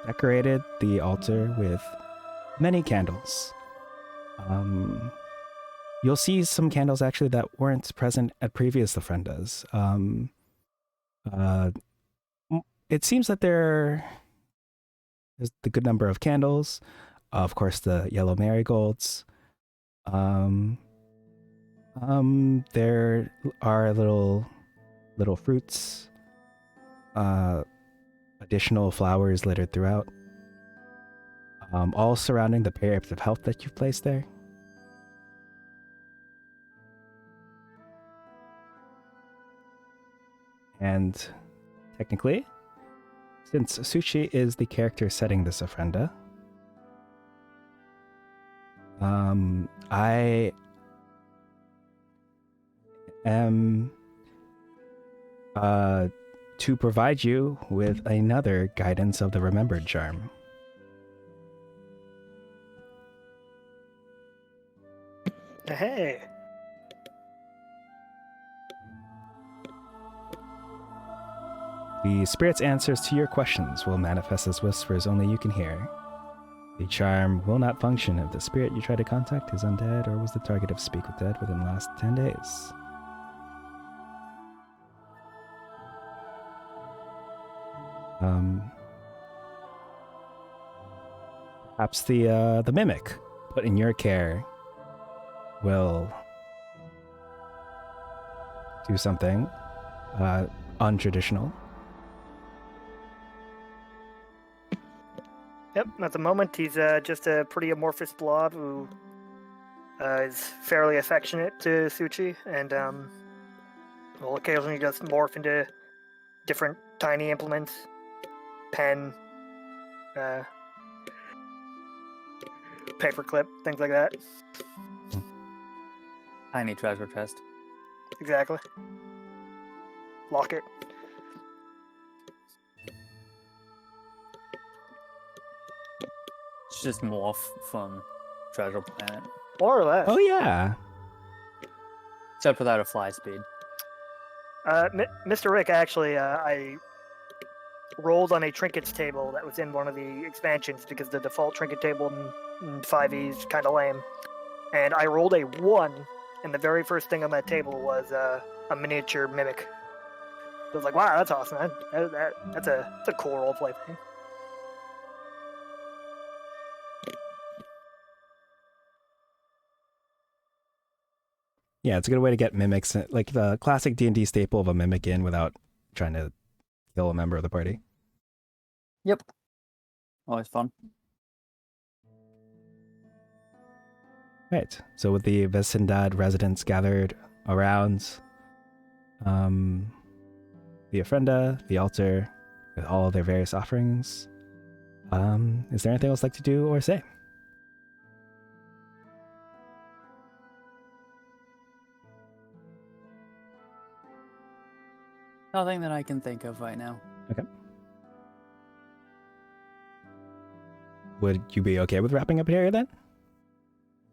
decorated the altar with many candles. You'll see some candles actually that weren't present at previous ofrendas. It seems that there's the good number of candles. Of course, the yellow marigolds. There are little fruits, additional flowers littered throughout, all surrounding the periaptive health that you've placed there. And technically, since Sushi is the character setting this ofrenda, I am to provide you with another guidance of the remembered charm. Hey. The spirit's answers to your questions will manifest as whispers only you can hear. The charm will not function if the spirit you try to contact is undead or was the target of Speak with Dead within the last 10 days. Perhaps the mimic put in your care will do something untraditional. Yep, at the moment he's just a pretty amorphous blob who is fairly affectionate to Suchi, and will occasionally just morph into different tiny implements, pen, uh, paperclip, things like that. Tiny treasure chest. Exactly. Locket. It's just Morph from Treasure Planet. More or less. Oh yeah. Except without a fly speed. Mr. Rick, actually, I rolled on a trinkets table that was in one of the expansions because the default trinket table in 5e is kind of lame. And I rolled a 1, and the very first thing on that table was a miniature mimic. I was like, wow, that's awesome. That's a cool roleplay thing. Yeah, it's a good way to get mimics, like the classic D&D staple of a mimic in without trying to kill a member of the party. Yep. Always fun. Right. So with the Vecindad residents gathered around the ofrenda, the altar, with all of their various offerings, is there anything else you'd like to do or say? Nothing that I can think of right now. Okay. Would you be okay with wrapping up here then?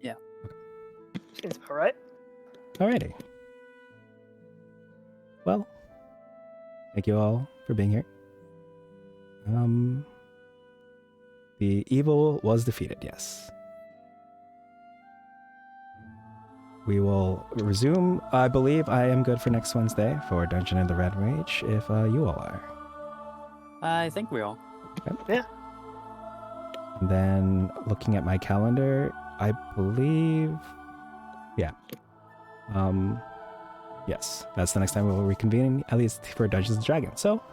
Yeah. Seems about right. Alrighty. Well, thank you all for being here. The evil was defeated, yes. We will resume. I believe I am good for next Wednesday for Dungeon of the Red Mage, if you all are. I think we all. Okay. Yeah. And then looking at my calendar, I believe, yeah. Yes, that's the next time we'll reconvene, at least for Dungeons and Dragons. So,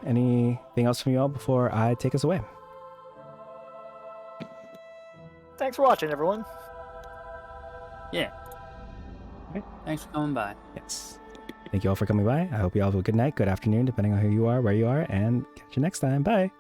anything else from you all before I take us away? Thanks for watching, everyone. Yeah. Okay. Thanks for coming by. Yes. Thank you all for coming by. I hope you all have a good night, good afternoon, depending on who you are, where you are, and catch you next time. Bye.